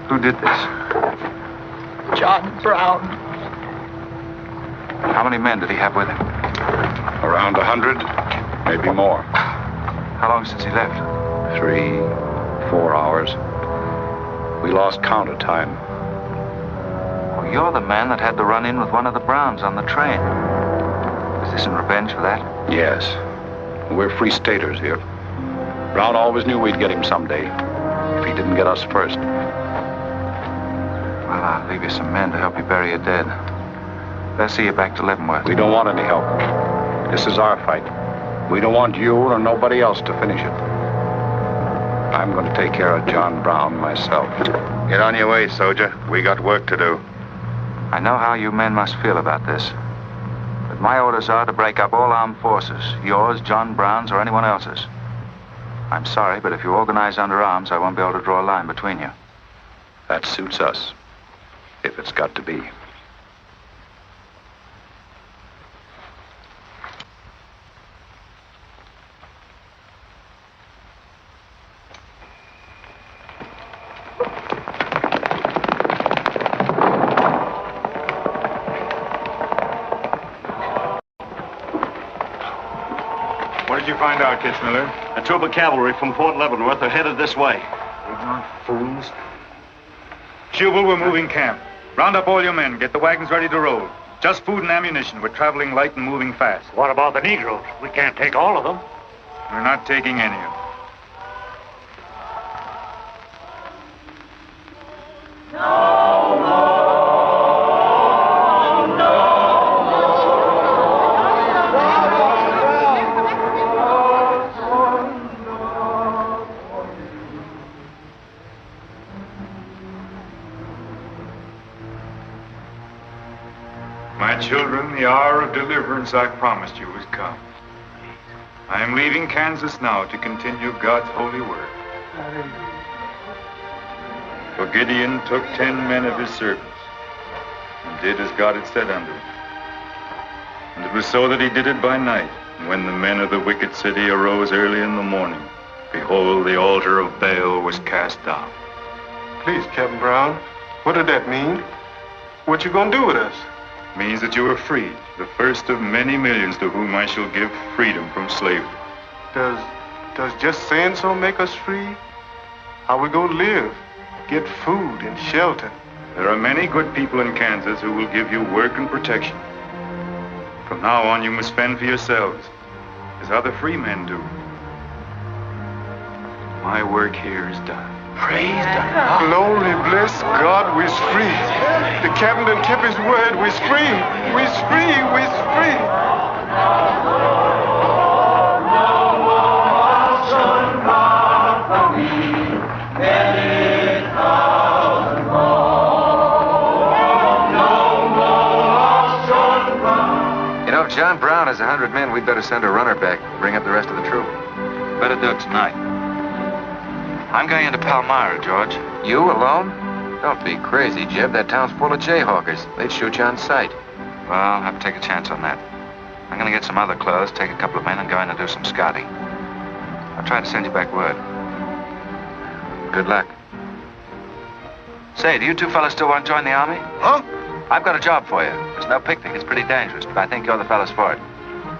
Who did this? John Brown. How many men did he have with him? Around 100, maybe more. How long since he left? 3, 4 hours. We lost count of time. Well, you're the man that had the run-in with one of the Browns on the train. Is this in revenge for that? Yes. We're free staters here. Brown always knew we'd get him someday, if he didn't get us first. Well, I'll leave you some men to help you bury your dead. They'll see you back to Leavenworth. We don't want any help. This is our fight. We don't want you or nobody else to finish it. I'm going to take care of John Brown myself. Get on your way, soldier. We got work to do. I know how you men must feel about this. But my orders are to break up all armed forces. Yours, John Brown's, or anyone else's. I'm sorry, but if you organize under arms, I won't be able to draw a line between you. That suits us, if it's got to be. What did you find out, Kitzmiller? A troop of cavalry from Fort Leavenworth are headed this way. Ignorant fools. Jubal, we're moving camp. Round up all your men. Get the wagons ready to roll. Just food and ammunition. We're traveling light and moving fast. What about the Negroes? We can't take all of them. We're not taking any of them. My children, the hour of deliverance I promised you has come. I am leaving Kansas now to continue God's holy work. For Gideon took 10 men of his servants and did as God had said unto him. And it was so that he did it by night. And when the men of the wicked city arose early in the morning, behold, the altar of Baal was cast down. Please, Captain Brown, what did that mean? What you gonna do with us? Means that you are free, the first of many millions to whom I shall give freedom from slavery. Does just saying so make us free? How we gonna live? Get food and shelter? There are many good people in Kansas who will give you work and protection. From now on, you must fend for yourselves, as other free men do. My work here is done. Praise God. Glory, bless God, we's free. The captain done kept his word, we's free. We's free, we's free. You know, if John Brown has 100 men, we'd better send a runner back, bring up the rest of the troop. Better do it tonight. I'm going into Palmyra, George. You alone? Don't be crazy, Jeb. That town's full of jayhawkers. They'd shoot you on sight. Well, I'll have to take a chance on that. I'm going to get some other clothes, take a couple of men, and go in and do some scouting. I'll try to send you back word. Good luck. Say, do you two fellas still want to join the army? Huh? I've got a job for you. There's no picnic. It's pretty dangerous, but I think you're the fellas for it.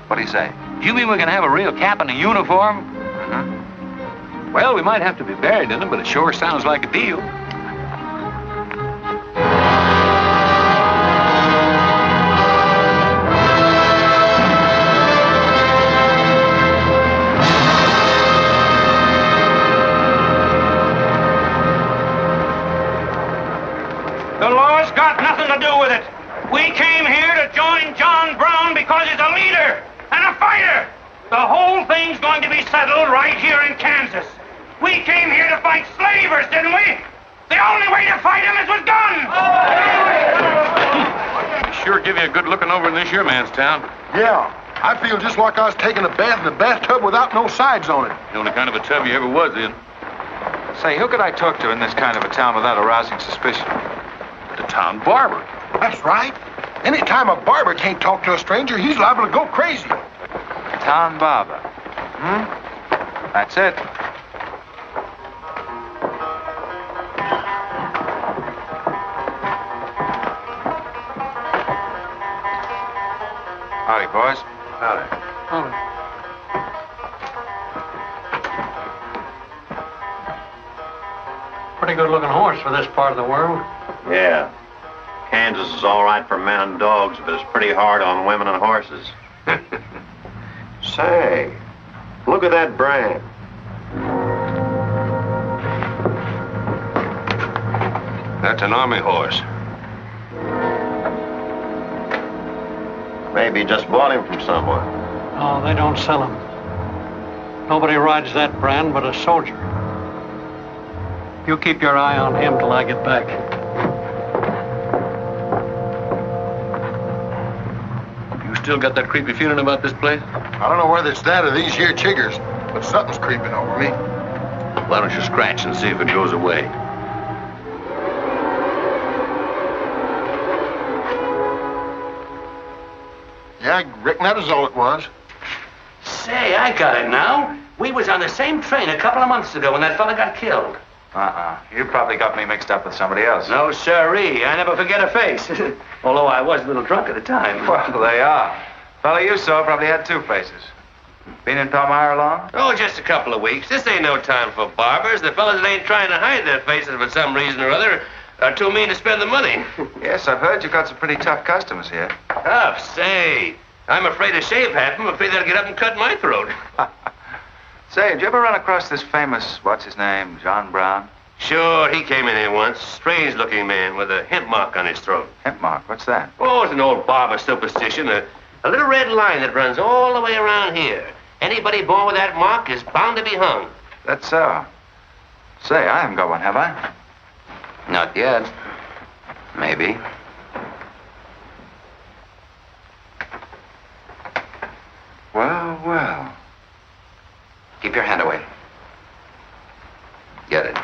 What do you say? You mean we're going to have a real cap and a uniform? Mm-hmm. Well, we might have to be buried in them, but it sure sounds like a deal. The law's got nothing to do with it. We came here to join John Brown because he's a leader and a fighter. The whole thing's going to be settled right here in Kansas. We came here to fight slavers, didn't we? The only way to fight them is with guns! Sure give you a good looking over in this here man's town. Yeah, I feel just like I was taking a bath in a bathtub without no sides on it. The only kind of a tub you ever was in. Say, who could I talk to in this kind of a town without arousing suspicion? The town barber. That's right. Anytime a barber can't talk to a stranger, he's liable to go crazy. Town barber. That's it. Howdy, boys. Pretty good-looking horse for this part of the world. Yeah. Kansas is all right for men and dogs, but it's pretty hard on women and horses. Say, look at that brand. That's an army horse. Maybe you just bought him from someone. Oh, they don't sell them. Nobody rides that brand but a soldier. You keep your eye on him till I get back. You still got that creepy feeling about this place? I don't know whether it's that or these here chiggers, but something's creeping over me. Why don't you scratch and see if it goes away? Yeah, I reckon that was all it was. Say, I got it now. We was on the same train a couple of months ago when that fella got killed. You probably got me mixed up with somebody else. No, sirree. I never forget a face. Although I was a little drunk at the time. Well, they are. Fella you saw probably had two faces. Been in Palmyra long? Oh, just a couple of weeks. This ain't no time for barbers. The fellas that ain't trying to hide their faces for some reason or other are too mean to spend the money. Yes, I've heard you've got some pretty tough customers here. Tough, say. I'm afraid to shave half them. I'm afraid they'll get up and cut my throat. Say, did you ever run across this famous, what's his name, John Brown? Sure, he came in here once. Strange-looking man with a hemp mark on his throat. Hemp mark? What's that? Oh, it's an old barber superstition. A little red line that runs all the way around here. Anybody born with that mark is bound to be hung. That's so. Say, I haven't got one, have I? Not yet. Maybe. Well, well. Keep your hand away. Get it.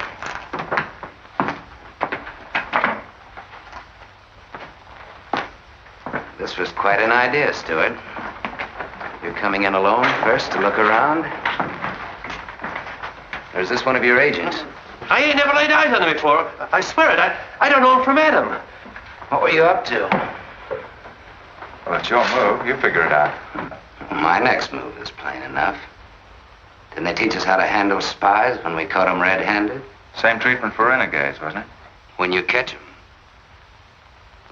This was quite an idea, Stuart. You're coming in alone first to look around? Or is this one of your agents? I ain't never laid eyes on him before. I swear it. I don't know him from Adam. What were you up to? Well, it's your move. You figure it out. My next move is plain enough. Didn't they teach us how to handle spies when we caught them red-handed? Same treatment for renegades, wasn't it? When you catch them.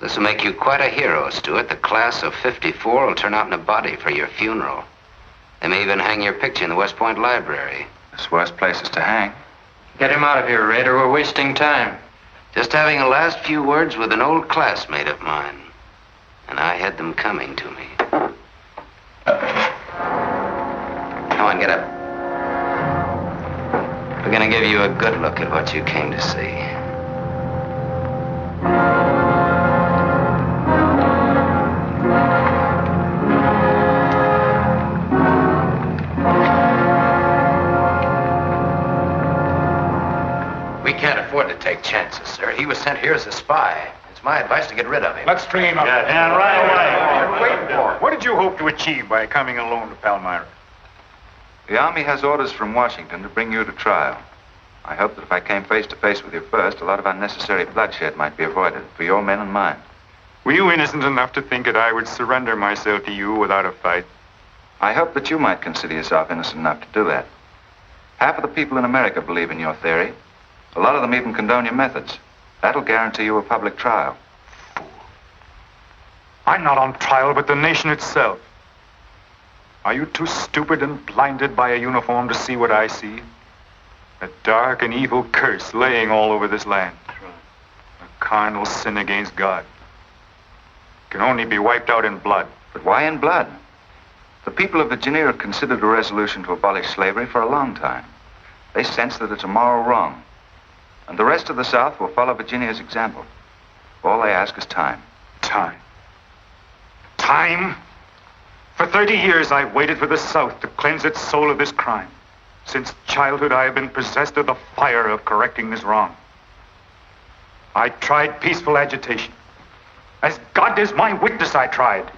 This will make you quite a hero, Stuart. The class of '54 will turn out in a body for your funeral. They may even hang your picture in the West Point Library. There's worse places to hang. Get him out of here, Raider. We're wasting time. Just having a last few words with an old classmate of mine. And I had them coming to me. Come on, get up. We're gonna give you a good look at what you came to see. We can't afford to take chances, sir. He was sent here as a spy. It's my advice to get rid of him. Let's string him up. And right away. Wait for it. What did you hope to achieve by coming alone to Palmyra? The Army has orders from Washington to bring you to trial. I hope that if I came face to face with you first, a lot of unnecessary bloodshed might be avoided for your men and mine. Were you innocent enough to think that I would surrender myself to you without a fight? I hope that you might consider yourself innocent enough to do that. Half of the people in America believe in your theory. A lot of them even condone your methods. That'll guarantee you a public trial. Fool. I'm not on trial, but the nation itself. Are you too stupid and blinded by a uniform to see what I see? A dark and evil curse laying all over this land. A carnal sin against God. Can only be wiped out in blood. But why in blood? The people of Virginia have considered a resolution to abolish slavery for a long time. They sense that it's a moral wrong. And the rest of the South will follow Virginia's example. All they ask is time. Time? Time? For 30 years, I've waited for the South to cleanse its soul of this crime. Since childhood, I have been possessed of the fire of correcting this wrong. I tried peaceful agitation. As God is my witness, I tried.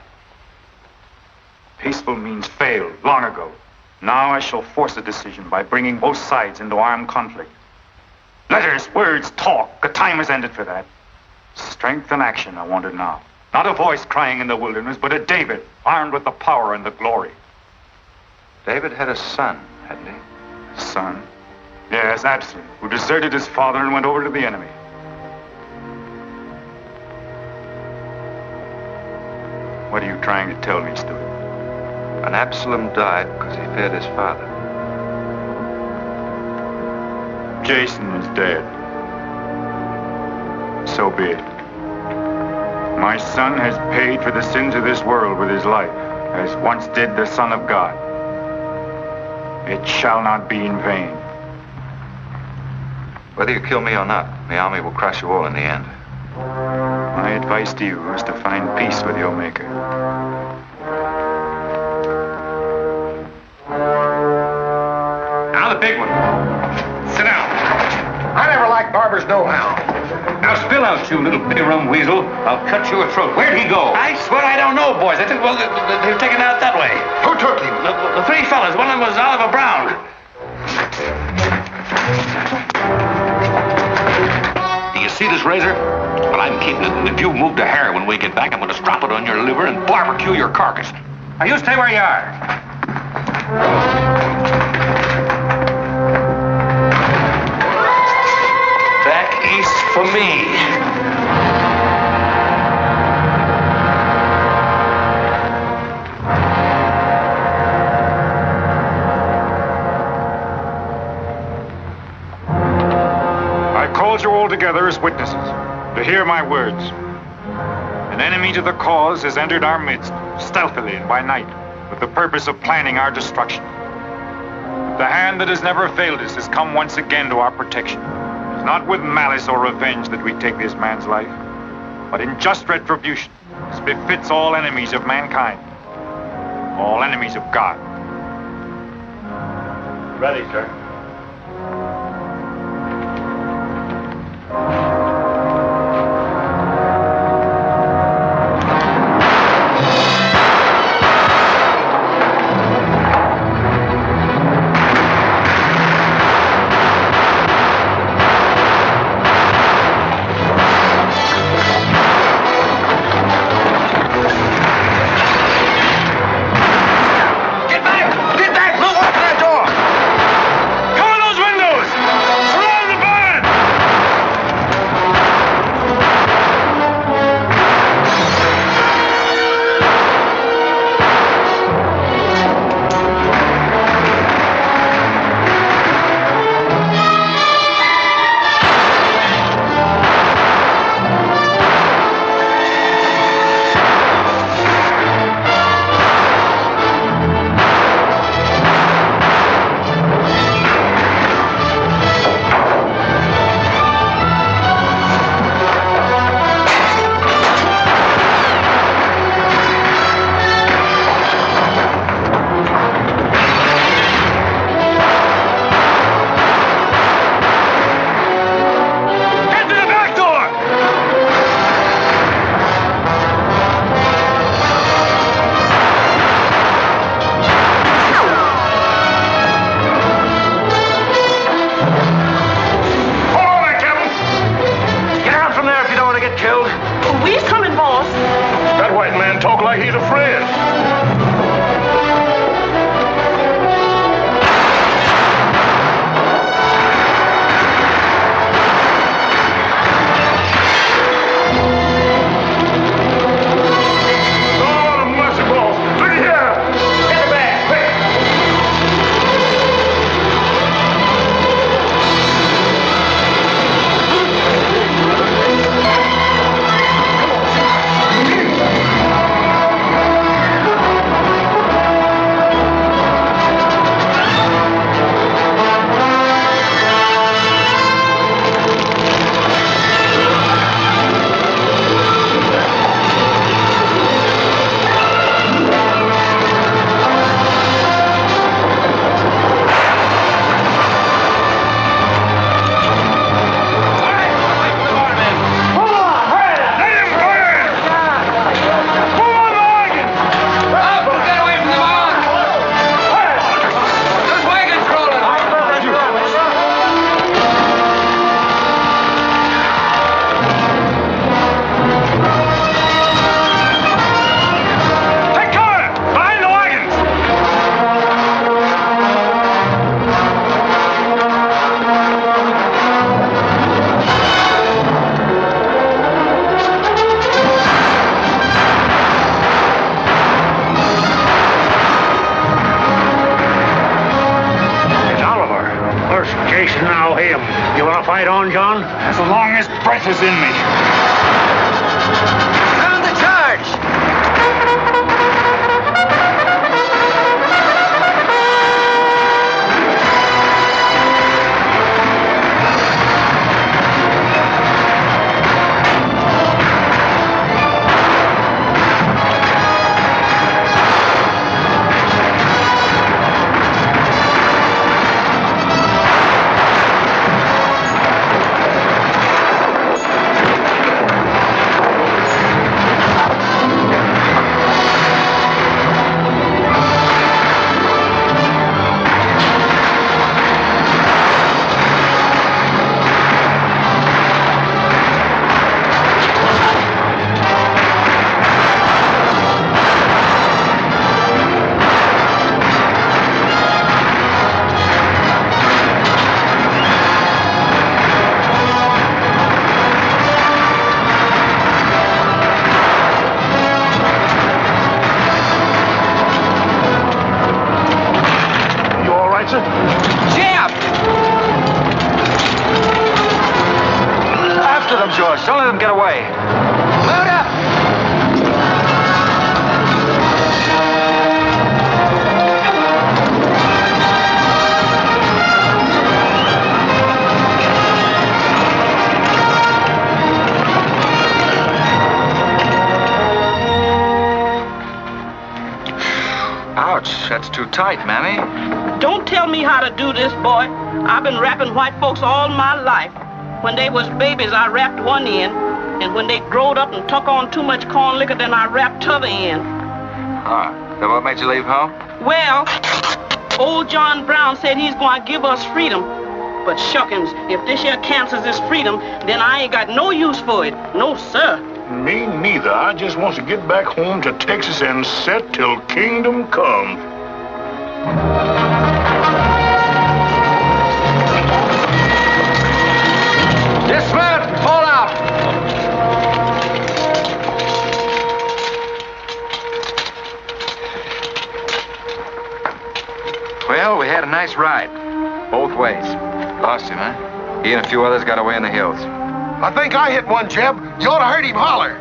Peaceful means failed long ago. Now I shall force a decision by bringing both sides into armed conflict. Letters, words, talk. The time has ended for that. Strength and action are wanted now. Not a voice crying in the wilderness, but a David, armed with the power and the glory. David had a son, hadn't he? Son? Yes, Absalom, who deserted his father and went over to the enemy. What are you trying to tell me, Stuart? And Absalom died because he feared his father. Jason is dead. So be it. My son has paid for the sins of this world with his life, as once did the Son of God. It shall not be in vain. Whether you kill me or not, the army will crush you all in the end. My advice to you is to find peace with your Maker. Now the big one. Sit down. I never liked barbers no-how. Now spill out, you little bitty rum weasel. I'll cut your throat. Where'd he go? I swear I don't know, boys. I think, well, they were taken out that way. Who took him? The three fellas. One of them was Oliver Brown. Do you see this razor? Well, I'm keeping it. And if you move to hair when we get back, I'm going to strap it on your liver and barbecue your carcass. Now, you stay where you are. Back east for me. I called you all together as witnesses to hear my words. An enemy to the cause has entered our midst, stealthily and by night, with the purpose of planning our destruction. But the hand that has never failed us has come once again to our protection. It's not with malice or revenge that we take this man's life, but in just retribution, as befits all enemies of mankind, all enemies of God. Ready, sir. fight on, John? As long as breath is in me. Sound the charge! George. Don't let them get away. Load up! Ouch, that's too tight, Mammy. Don't tell me how to do this, boy. I've been wrapping white folks all my life. When they was babies, I wrapped one end, and when they growed up and took on too much corn liquor, then I wrapped t'other end. Ah, so what made you leave home? Well, old John Brown said he's going to give us freedom. But shuckins, if this here cancels this freedom, then I ain't got no use for it. No, sir. Me neither. I just want to get back home to Texas and set till kingdom come. Dismount! Fall out! Well, we had a nice ride. Both ways. Lost him, huh? He and a few others got away in the hills. I think I hit one, Jeb. You ought to heard him holler.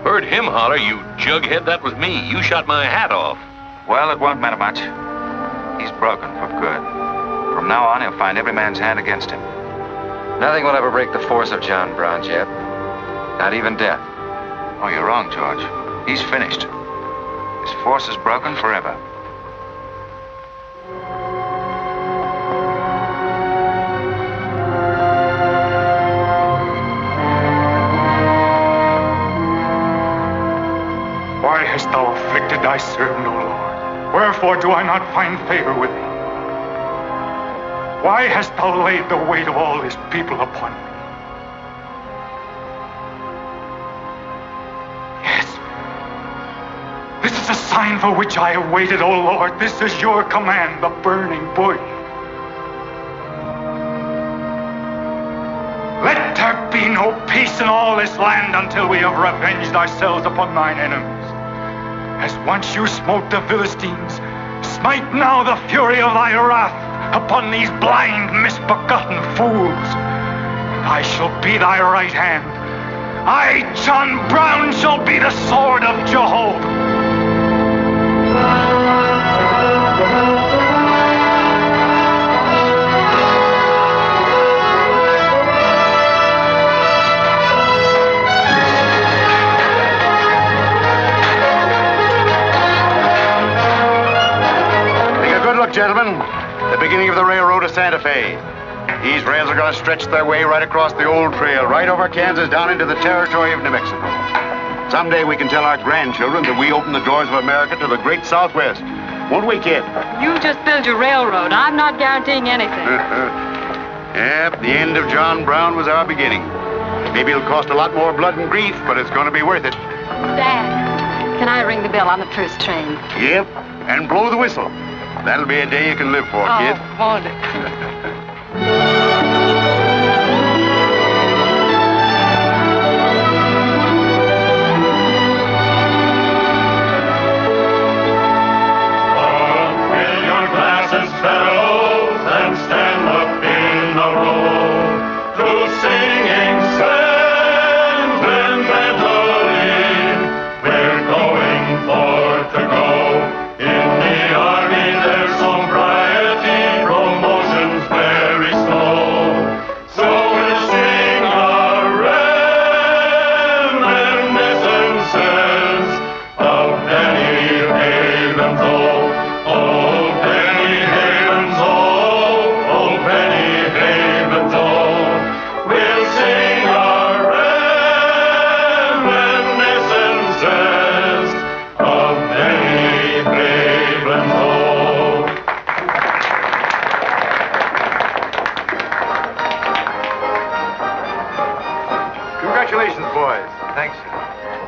Heard him holler, you jughead? That was me. You shot my hat off. Well, it won't matter much. He's broken for good. From now on, he'll find every man's hand against him. Nothing will ever break the force of John Brown, Jeb. Not even death. Oh, you're wrong, George. He's finished. His force is broken forever. Why hast thou afflicted thy servant, O Lord? Wherefore do I not find favor with thee? Why hast thou laid the weight of all this people upon me? Yes. This is a sign for which I have waited, O Lord. This is your command, the burning bush. Let there be no peace in all this land until we have revenged ourselves upon thine enemies. As once you smote the Philistines, smite now the fury of thy wrath upon these blind, misbegotten fools. And I shall be thy right hand. I, John Brown, shall be the sword of Jehovah. Gentlemen, the beginning of the railroad to Santa Fe. These rails are going to stretch their way right across the old trail, right over Kansas, down into the territory of New Mexico. Someday we can tell our grandchildren that we opened the doors of America to the great Southwest. Won't we, kid? You just build your railroad. I'm not guaranteeing anything. Yep, the end of John Brown was our beginning. Maybe it'll cost a lot more blood and grief, but it's going to be worth it. Dad, can I ring the bell on the first train? Yep, and blow the whistle. That'll be a day you can live for, kid. Won't it? Fill your glasses, fellows, and stand up in a row to boys. Thanks.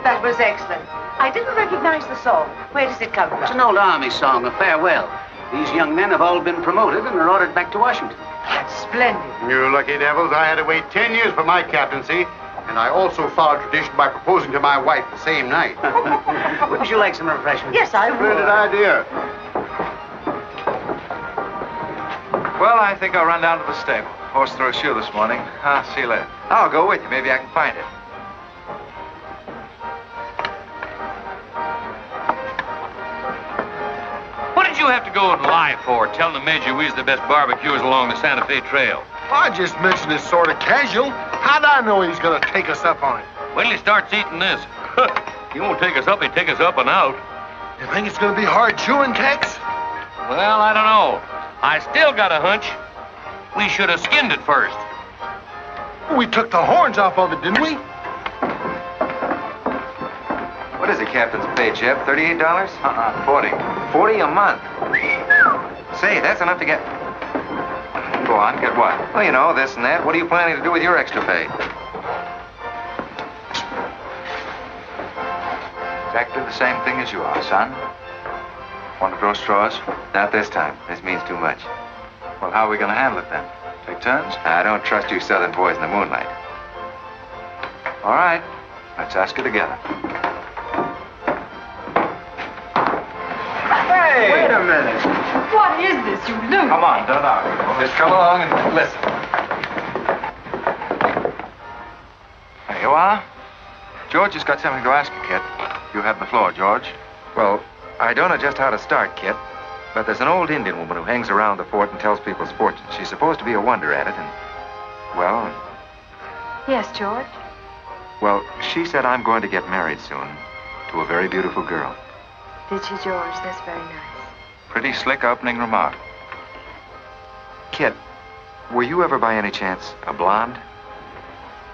That was excellent. I didn't recognize the song. Where does it come from? It's an old army song, a farewell. These young men have all been promoted and are ordered back to Washington. That's splendid. You lucky devils, I had to wait 10 years for my captaincy, and I also followed tradition by proposing to my wife the same night. Wouldn't you like some refreshments? Yes, I would. Splendid idea. Well, I think I'll run down to the stable. Horse threw a shoe this morning. I'll see you later. I'll go with you. Maybe I can find it. What did you have to go and lie for, telling the major we was the best barbecuers along the Santa Fe Trail? I just mentioned it sort of casual. How'd I know he was going to take us up on it? When he starts eating this, he won't take us up, he'll take us up and out. You think it's going to be hard chewing, Tex? Well, I don't know. I still got a hunch. We should have skinned it first. We took the horns off of it, didn't we? What is the captain's pay, Jeb? $38? 40. 40 a month. Say, that's enough to get... Go on, get what? Well, you know, this and that. What are you planning to do with your extra pay? Exactly the same thing as you are, son. Want to throw straws? Not this time. This means too much. Well, how are we going to handle it then? Take turns? I don't trust you southern boys in the moonlight. All right. Let's ask it together. Hey! Wait a minute. What is this, you lunatic? Come on, don't argue. Just come along and listen. There you are. George has got something to ask you, Kit. You have the floor, George. Well, I don't know just how to start, Kit, but there's an old Indian woman who hangs around the fort and tells people's fortunes. She's supposed to be a wonder at it, and, well... Yes, George? Well, she said I'm going to get married soon to a very beautiful girl. Did she, George? That's very nice. Pretty slick opening remark. Kit, were you ever by any chance a blonde?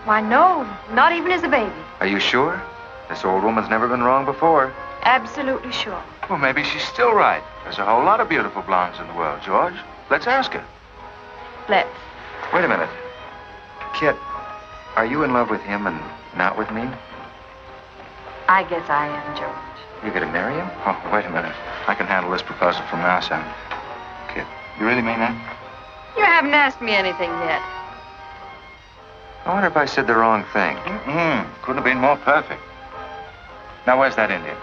Why, no. Not even as a baby. Are you sure? This old woman's never been wrong before. Absolutely sure. Well, maybe she's still right. There's a whole lot of beautiful blondes in the world, George. Let's ask her. Let's. Wait a minute. Kit, are you in love with him and not with me? I guess I am, George. You're going to marry him? Oh, wait a minute. I can handle this proposal from now, son. Kit, you really mean that? You haven't asked me anything yet. I wonder if I said the wrong thing. Couldn't have been more perfect. Now, where's that Indian?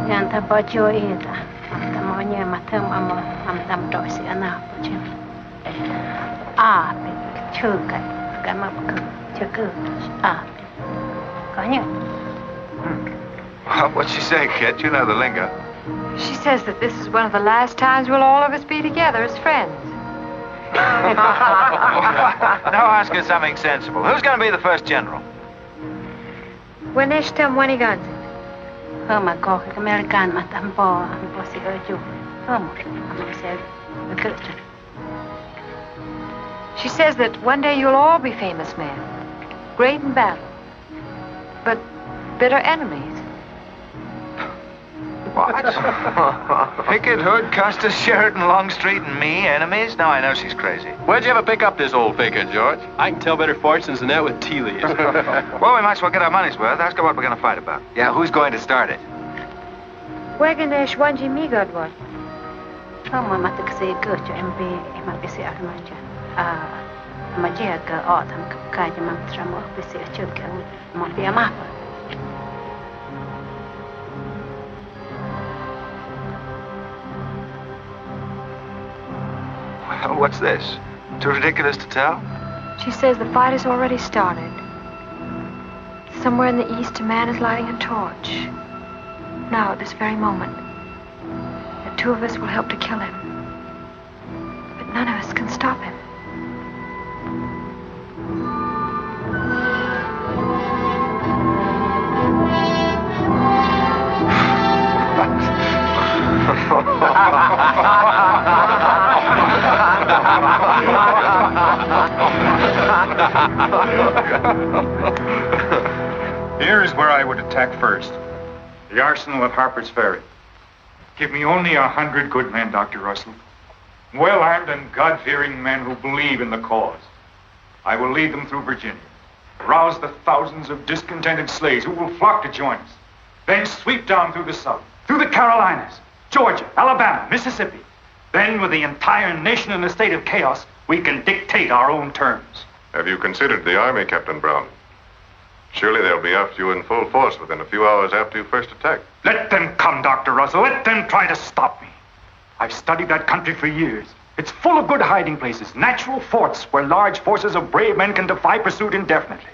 Yanta bajo ita, tamonya matam am dosi anapoche. Ape chuka gamapku chuku ape. Kanya. What'd she say, Kit? You know the lingo. She says that this is one of the last times we'll all of us be together as friends. Now ask her something sensible. Who's going to be the first general? When Eshtam Waniganzi. Hama koke American matambo ambosi oju. She says that one day you'll all be famous men, great in battle, but bitter enemies. What? Picket, Hood, Custer, Sheridan, Longstreet, and me, enemies? Now I know she's crazy. Where'd you ever pick up this old figure, George? I can tell better fortunes than that with tea leaves. Well, we might as well get our money's worth. Ask her what we're going to fight about. Yeah, who's going to start it? Waganesh Wanji Migodwan. Hama matakse gocho MB emapisi armaja. Majia ka autumn kaja mamtramo pisi chuka mafia mapa. Well, what's this? Too ridiculous to tell? She says the fight has already started. Somewhere in the east, a man is lighting a torch. Now, at this very moment, the two of us will help to kill him. But none of us can stop him. Here is where I would attack first. The arsenal at Harper's Ferry. Give me only 100 good men, Dr. Russell. Well-armed and God-fearing men who believe in the cause. I will lead them through Virginia. Rouse the thousands of discontented slaves who will flock to join us. Then sweep down through the South, through the Carolinas, Georgia, Alabama, Mississippi. Then, with the entire nation in a state of chaos, we can dictate our own terms. Have you considered the Army, Captain Brown? Surely they'll be after you in full force within a few hours after you first attack. Let them come, Dr. Russell. Let them try to stop me. I've studied that country for years. It's full of good hiding places, natural forts where large forces of brave men can defy pursuit indefinitely.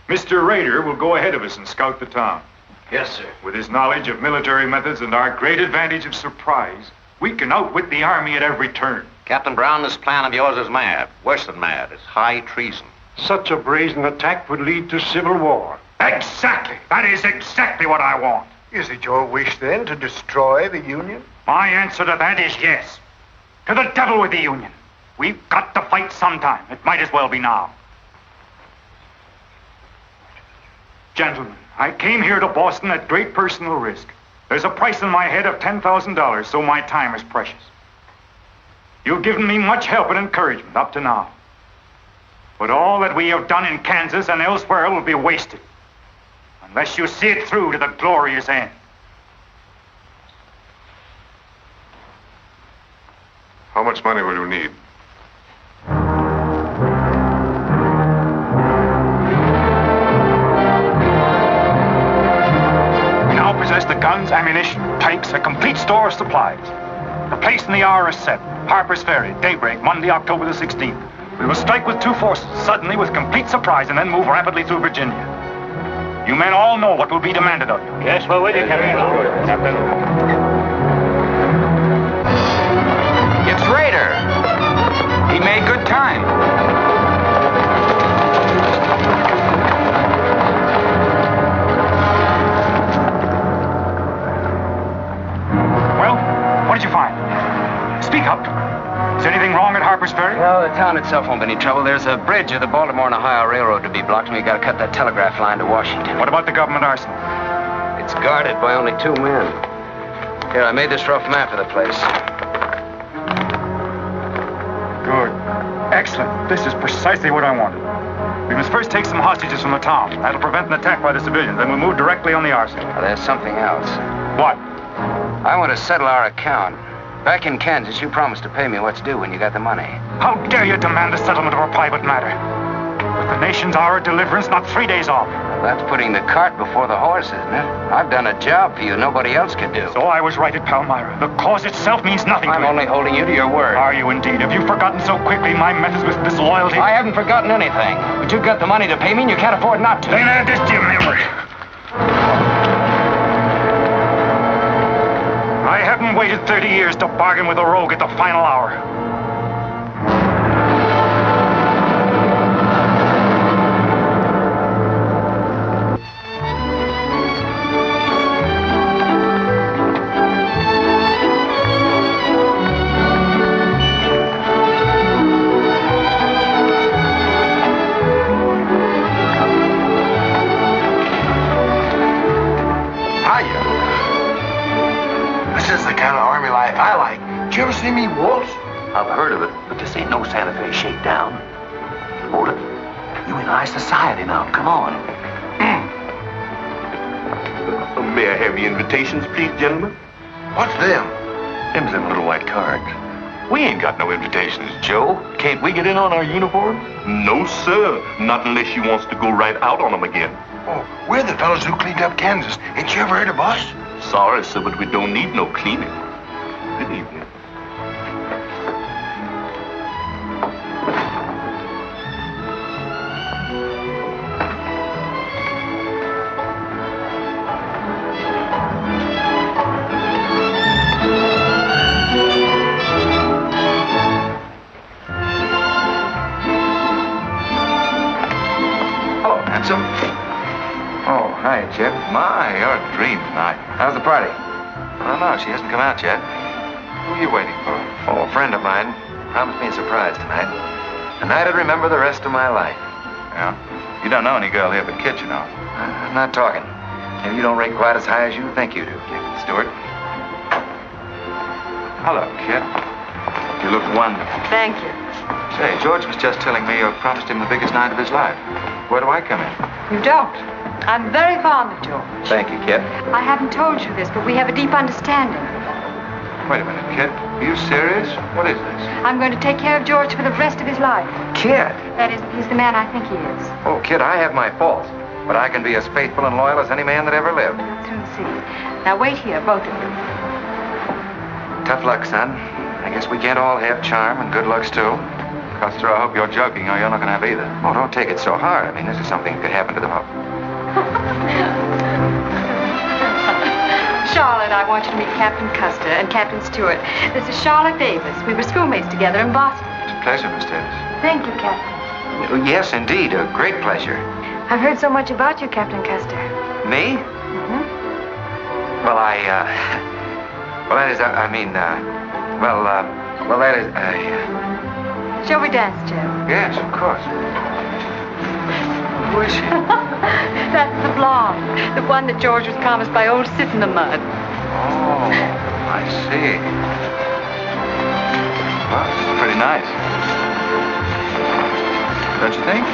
Mr. Raider will go ahead of us and scout the town. Yes, sir. With his knowledge of military methods and our great advantage of surprise, we can outwit the Army at every turn. Captain Brown, this plan of yours is mad. Worse than mad. It's high treason. Such a brazen attack would lead to civil war. Exactly. That is exactly what I want. Is it your wish, then, to destroy the Union? My answer to that is yes. To the devil with the Union. We've got to fight sometime. It might as well be now. Gentlemen, I came here to Boston at great personal risk. There's a price in my head of $10,000, so my time is precious. You've given me much help and encouragement up to now. But all that we have done in Kansas and elsewhere will be wasted unless you see it through to the glorious end. How much money will you need? We now possess the guns, ammunition, tanks, a complete store of supplies. The place and the hour is set. Harper's Ferry, daybreak, Monday, October the 16th. We will strike with two forces, suddenly with complete surprise, and then move rapidly through Virginia. You men all know what will be demanded of you. Yes, we're with you, Captain. It's Raider. He made good time. Well, what did you find? Speak up. Is anything wrong at Harper's Ferry? No, the town itself won't be any trouble. There's a bridge of the Baltimore and Ohio Railroad to be blocked, and we've got to cut that telegraph line to Washington. What about the government arsenal? It's guarded by only 2 men. Here, I made this rough map of the place. Good. Excellent. This is precisely what I wanted. We must first take some hostages from the town. That'll prevent an attack by the civilians. Then we'll move directly on the arsenal. Now, there's something else. What? I want to settle our account. Back in Kansas, you promised to pay me what's due when you got the money. How dare you demand the settlement of a private matter? With the nation's hour of deliverance not 3 days off. That's putting the cart before the horse, isn't it? I've done a job for you nobody else could do. So I was right at Palmyra. The cause itself means nothing to I'm me. only holding you to your word. Are you indeed? Have you forgotten so quickly my methods with disloyalty? I haven't forgotten anything. But you've got the money to pay me and you can't afford not to. Then add this to your memory. I haven't waited 30 years to bargain with a rogue at the final hour. This is the kind of army life I like. Did you ever see me waltz? I've heard of it, but this ain't no Santa Fe shakedown. Hold it. You in high society now. Come on. May I have your invitations, please, gentlemen? What's them? Them's them little white cards. We ain't got no invitations, Joe. Can't we get in on our uniforms? No, sir. Not unless you wants to go right out on them again. Oh, we're the fellows who cleaned up Kansas. Ain't you ever heard of us? Sorry, sir, but we don't need no cleaning. Good evening. Hello, handsome. Oh, hi, Jeb. My, you're a dream tonight. How's the party? I don't know. She hasn't come out yet. Who are you waiting for? Oh, a friend of mine. Promised me a surprise tonight. A night I'd remember the rest of my life. Yeah? You don't know any girl here but Kirt, you know. I'm not talking. Maybe you don't rate quite as high as you think you do, Captain Stuart. Hello, Kit. You look wonderful. Thank you. Say, George was just telling me you promised him the biggest night of his life. Where do I come in? You don't. I'm very fond of George. Thank you, Kit. I haven't told you this, but we have a deep understanding. Wait a minute, Kit. Are you serious? What is this? I'm going to take care of George for the rest of his life. Kit! That is, he's the man I think he is. Oh, Kit, I have my faults, but I can be as faithful and loyal as any man that ever lived. I'll soon see. Now wait here, both of you. Tough luck, son. I guess we can't all have charm and good looks, too. Custer, I hope you're joking, or you're not going to have either. Oh, don't take it so hard. I mean, this is something that could happen to them all. Charlotte, I want you to meet Captain Custer and Captain Stuart. This is Charlotte Davis. We were schoolmates together in Boston. It's a pleasure, Miss Davis. Thank you, Captain. Oh, yes, indeed. A great pleasure. I've heard so much about you, Captain Custer. Me? Mm-hmm. Well, well, that is, that is, Shall we dance, Jeb? Yes, of course. Who is she? That's the blonde. The one that George was promised by old Sit in the Mud. Oh, I see. Well, it's pretty nice. Don't you think?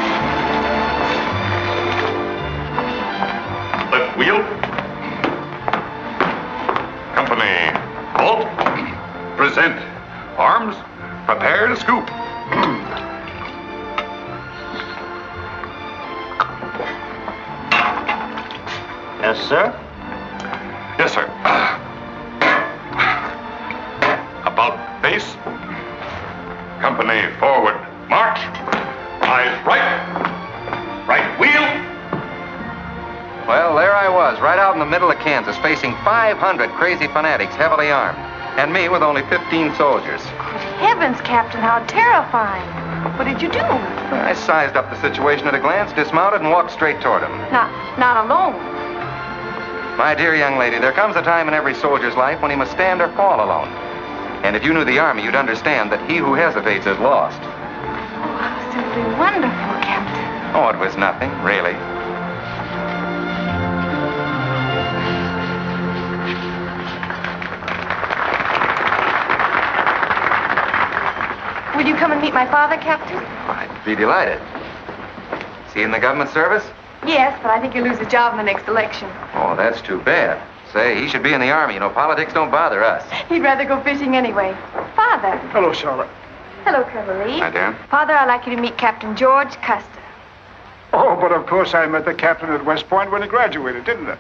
Left wheel. Company, halt. Present. Arms, prepare to scoop. Yes, sir? Yes, sir. About face. Company, forward. March. Eyes right. Right wheel. Well, there I was, right out in the middle of Kansas, facing 500 crazy fanatics, heavily armed. And me with only 15 soldiers. Heavens, Captain, how terrifying. What did you do? I sized up the situation at a glance, dismounted, and walked straight toward him. Not alone. My dear young lady, there comes a time in every soldier's life when he must stand or fall alone. And if you knew the Army, you'd understand that he who hesitates is lost. Oh, how simply wonderful, Captain. Oh, it was nothing, really. Will you come and meet my father, Captain? I'd be delighted. Is he in the government service? Yes, but I think he'll lose his job in the next election. Oh, that's too bad. Say, he should be in the Army. You know, politics don't bother us. He'd rather go fishing anyway. Father. Hello, Charlotte. Hello, Colonel Lee. Hi, dear. Father, I'd like you to meet Captain George Custer. Oh, but of course I met the captain at West Point when he graduated, didn't I?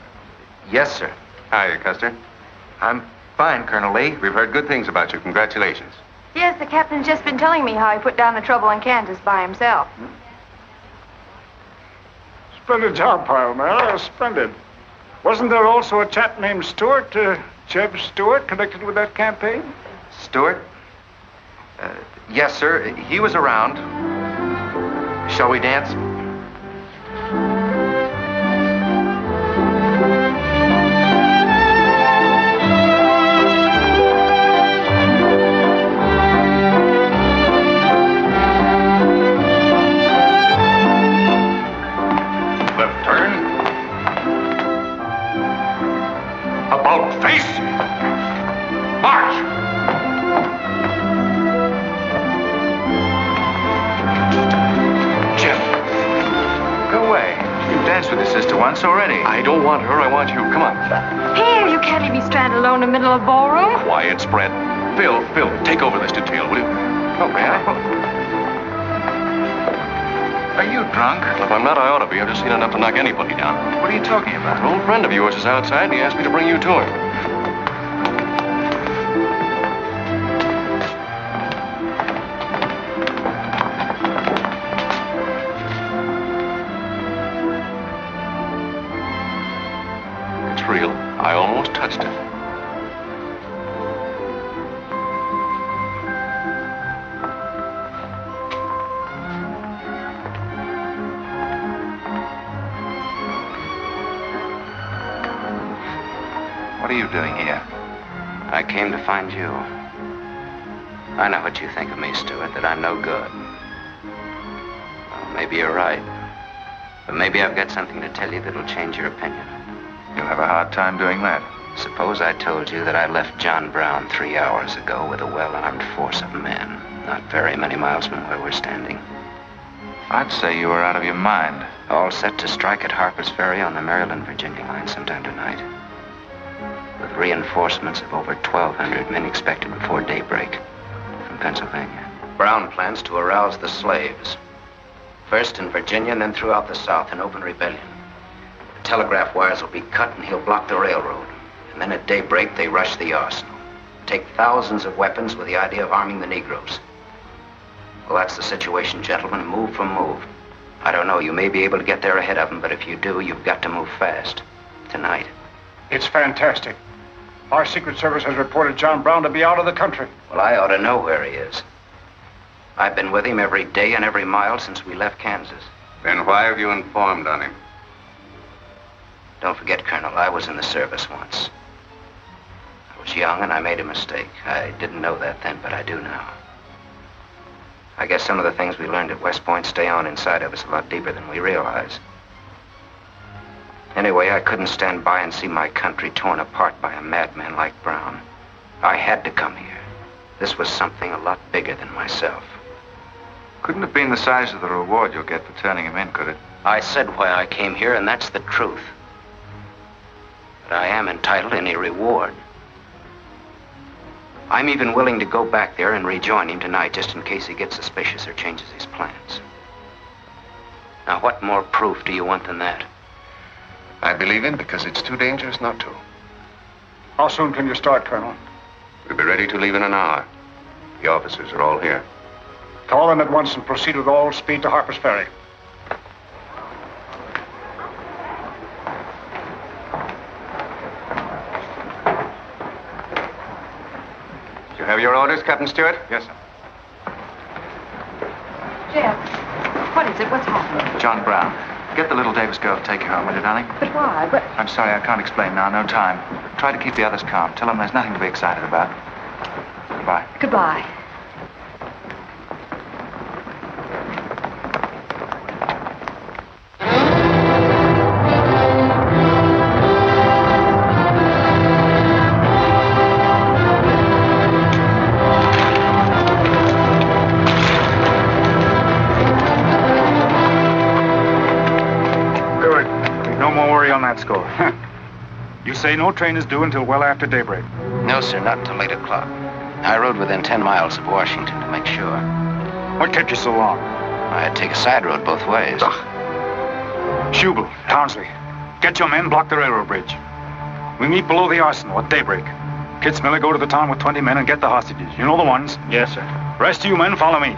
Yes, sir. Hi, Custer. I'm fine, Colonel Lee. We've heard good things about you. Congratulations. Yes, the captain's just been telling me how he put down the trouble in Kansas by himself. Splendid job, pile, man. Splendid. Wasn't there also a chap named Stuart, Jeb Stuart, connected with that campaign? Stuart? Yes, sir. He was around. Shall we dance? About face. March. Jim. Go away. You've danced with your sister once already. I don't want her. I want you. Come on. Here, you can't leave me stranded alone in the middle of a ballroom. Quiet, spread. Phil, take over this detail, will you? Oh, may I? Are you drunk? If I'm not, I ought to be. I've just seen enough to knock anybody down. What are you talking about? An old friend of yours is outside, and he asked me to bring you to him. It's real. I almost touched it. What are you doing here? I came to find you. I know what you think of me, Stuart, that I'm no good. Well, maybe you're right. But maybe I've got something to tell you that'll change your opinion. You'll have a hard time doing that. Suppose I told you that I left John Brown 3 hours ago with a well-armed force of men, not very many miles from where we're standing. I'd say you were out of your mind. All set to strike at Harper's Ferry on the Maryland-Virginia line sometime tonight. With reinforcements of over 1,200 men expected before daybreak from Pennsylvania. Brown plans to arouse the slaves. First in Virginia and then throughout the South in open rebellion. The telegraph wires will be cut and he'll block the railroad. And then at daybreak, they rush the arsenal. Take thousands of weapons with the idea of arming the Negroes. Well, that's the situation, gentlemen, move for move. I don't know, you may be able to get there ahead of them, but if you do, you've got to move fast. Tonight. It's fantastic. Our Secret Service has reported John Brown to be out of the country. Well, I ought to know where he is. I've been with him every day and every mile since we left Kansas. Then why have you informed on him? Don't forget, Colonel, I was in the service once. I was young and I made a mistake. I didn't know that then, but I do now. I guess some of the things we learned at West Point stay on inside of us a lot deeper than we realize. Anyway, I couldn't stand by and see my country torn apart by a madman like Brown. I had to come here. This was something a lot bigger than myself. Couldn't have been the size of the reward you'll get for turning him in, could it? I said why I came here, and that's the truth. But I am entitled to any reward. I'm even willing to go back there and rejoin him tonight just in case he gets suspicious or changes his plans. Now, what more proof do you want than that? I believe him because it's too dangerous not to. How soon can you start, Colonel? We'll be ready to leave in an hour. The officers are all here. Call them at once and proceed with all speed to Harper's Ferry. You have your orders, Captain Stuart? Yes, sir. Jeb, what is it? What's happened? John Brown. Get the little Davis girl to take you home, will you, darling? But why? But... I'm sorry, I can't explain now. No time. Try to keep the others calm. Tell them there's nothing to be excited about. Goodbye. Goodbye. Score. You say no train is due until well after daybreak? No, sir, not until 8 o'clock. I rode within 10 miles of Washington to make sure. What kept you so long? I had to take a side road both ways. Schubel, Townsley, get your men, block the railroad bridge. We meet below the arsenal at daybreak. Kitzmiller, go to the town with 20 men and get the hostages. You know the ones? Yes, sir. Rest of you men, follow me.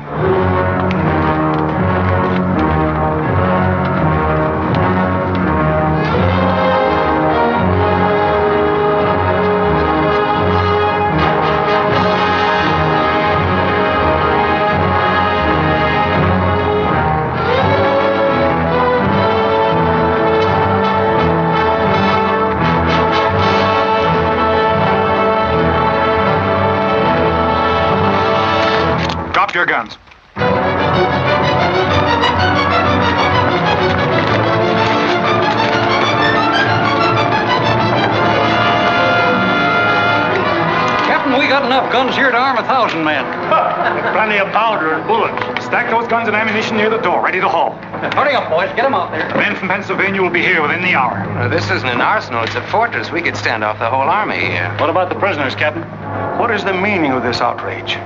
Your guns. Captain, we got enough guns here to arm 1,000 men. Plenty of powder and bullets. Stack those guns and ammunition near the door, ready to haul. Hurry up, boys. Get them out there. The men from Pennsylvania will be here within the hour. This isn't an arsenal. It's a fortress. We could stand off the whole army here. What about the prisoners, Captain? What is the meaning of this outrage?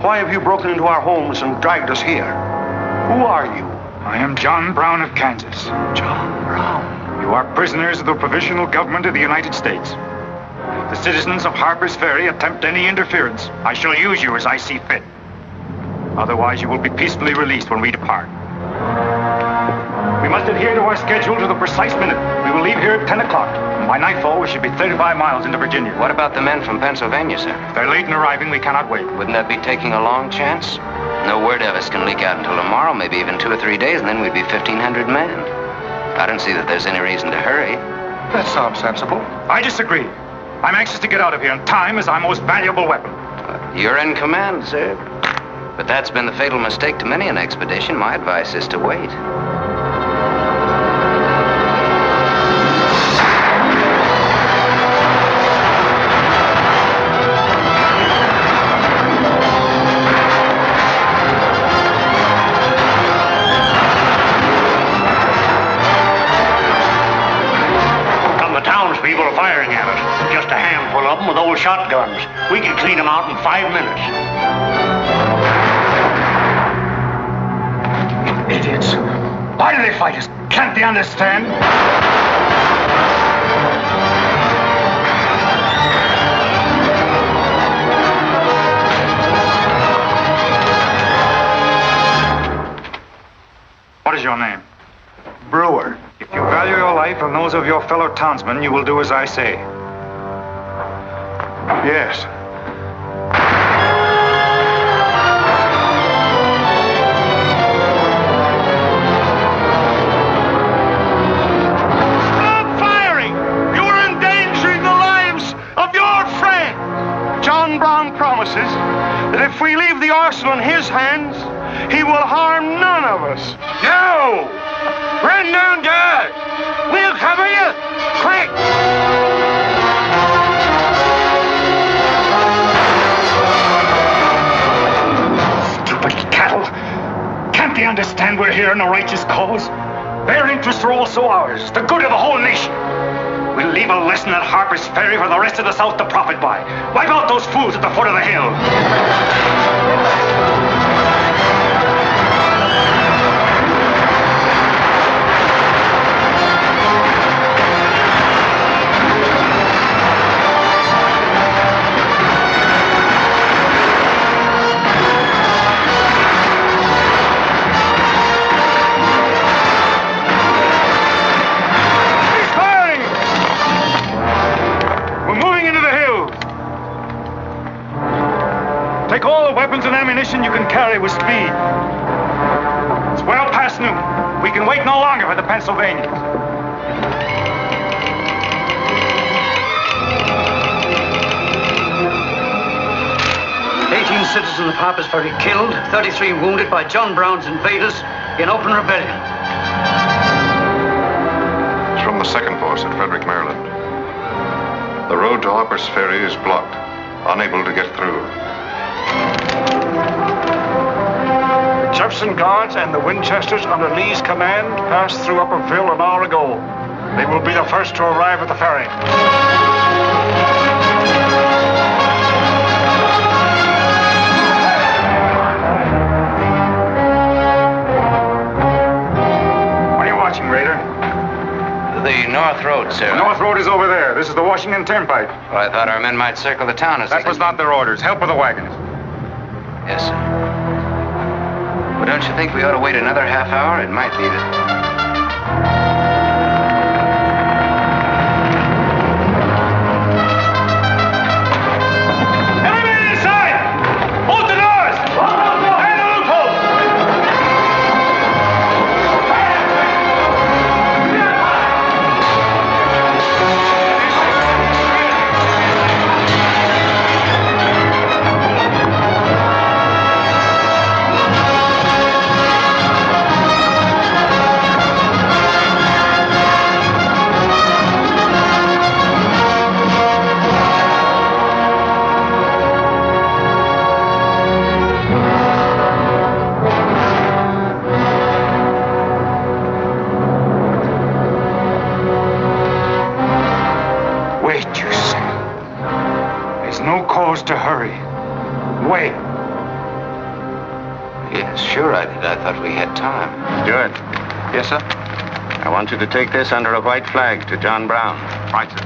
Why have you broken into our homes and dragged us here? Who are you? I am John Brown of Kansas. John Brown? You are prisoners of the provisional government of the United States. If the citizens of Harper's Ferry attempt any interference, I shall use you as I see fit. Otherwise, you will be peacefully released when we depart. We must adhere to our schedule to the precise minute. We will leave here at 10 o'clock. And by nightfall, we should be 35 miles into Virginia. What about the men from Pennsylvania, sir? If they're late in arriving, we cannot wait. Wouldn't that be taking a long chance? No word of us can leak out until tomorrow, maybe even 2 or 3 days, and then we'd be 1,500 men. I don't see that there's any reason to hurry. That sounds sensible. I disagree. I'm anxious to get out of here, and time is our most valuable weapon. You're in command, sir. But that's been the fatal mistake to many an expedition. My advice is to wait. shotguns. We can clean them out in 5 minutes. Idiots. Why do they fight us? Can't they understand? What is your name? Brewer. If you value your life and those of your fellow townsmen, you will do as I say. Yes. Stop firing! You are endangering the lives of your friend. John Brown promises that if we leave the arsenal in his hands, he will harm none of us. No! Run down, guard! We'll cover you! Quick! Stupid cattle. Can't they understand we're here in a righteous cause? Their interests are also ours, the good of the whole nation. We'll leave a lesson at Harper's Ferry for the rest of the South to profit by. Wipe out those fools at the foot of the hill. Take all the weapons and ammunition you can carry with speed. It's well past noon. We can wait no longer for the Pennsylvanians. 18 citizens of Harper's Ferry killed, 33 wounded by John Brown's invaders in open rebellion. It's from the 2nd Force at Frederick, Maryland. The road to Harper's Ferry is blocked, unable to get through. The Jefferson Guards and the Winchesters under Lee's command passed through Upperville an hour ago. They will be the first to arrive at the ferry. What are you watching, Raider? The North Road, sir. The North Road is over there. This is the Washington Turnpike. Well, I thought our men might circle the town as That was not their orders. Help with the wagons. Yes, sir. Well, don't you think we ought to wait another half hour? It might be that... To hurry. Wait. Yes, sure I did. I thought we had time. Stuart. Yes, sir? I want you to take this under a white flag to John Brown. Right, sir.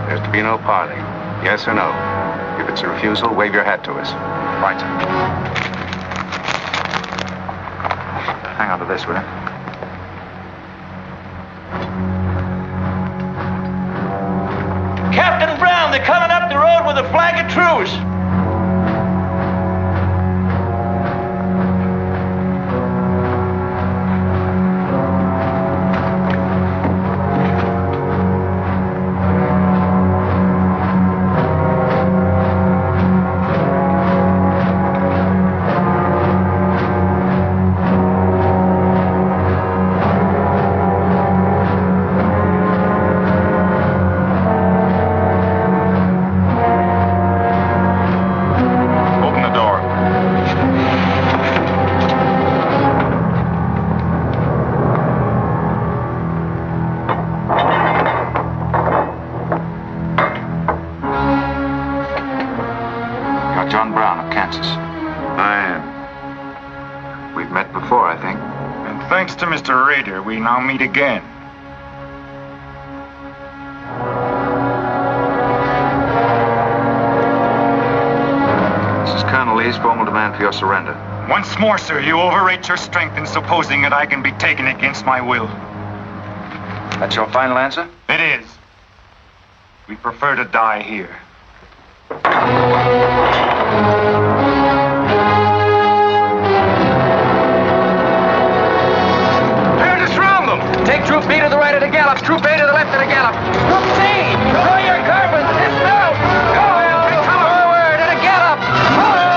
There's to be no parley. Yes or no? If it's a refusal, wave your hat to us. Right, sir. Hang on to this, will you? Captain Brown, they're coming up the road with a flag of truce. Thanks to Mr. Raider, we now meet again. This is Colonel Lee's formal demand for your surrender. Once more, sir, you overrate your strength in supposing that I can be taken against my will. That's your final answer? It is. We prefer to die here. Prepare to surround them! Take Troop B to the right of the gallop, Troop A to the left of the gallop. Troop C, draw your carbines, dismount! Go! Forward and a gallop! Follow!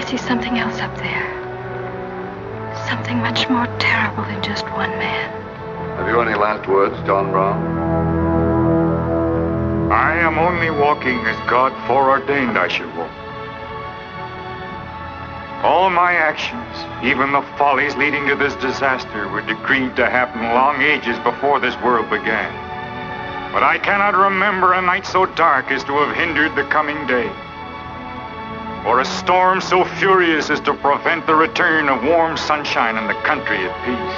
see something else up there. Something much more terrible than just one man. Have you any last words, John Brown? I am only walking as God foreordained I should walk. All my actions, even the follies leading to this disaster, were decreed to happen long ages before this world began. But I cannot remember a night so dark as to have hindered the coming day, or a storm so furious as to prevent the return of warm sunshine and the country at peace.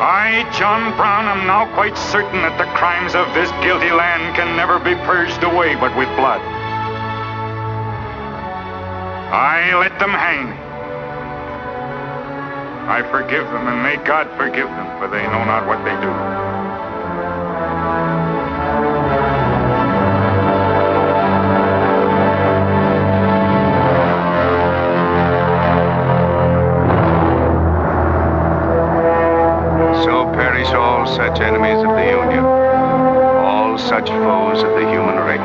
I, John Brown, am now quite certain that the crimes of this guilty land can never be purged away but with blood. I let them hang me. I forgive them, and may God forgive them, for they know not what they do. So perish all such enemies of the Union, all such foes of the human race.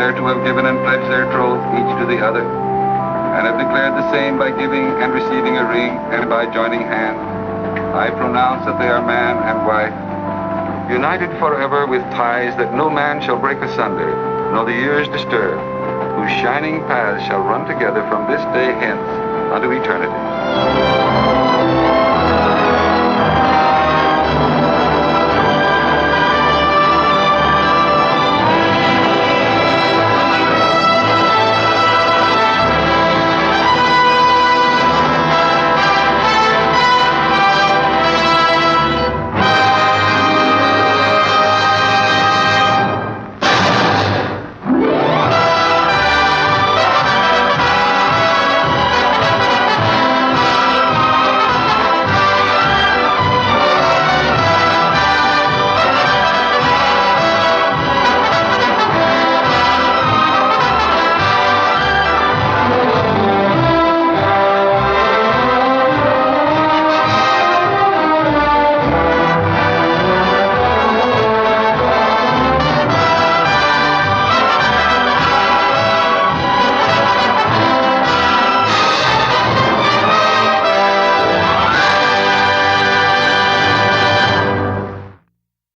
To have given and pledged their troth each to the other, and have declared the same by giving and receiving a ring and by joining hands, I pronounce that they are man and wife, united forever with ties that no man shall break asunder, nor the years disturb, whose shining paths shall run together from this day hence unto eternity.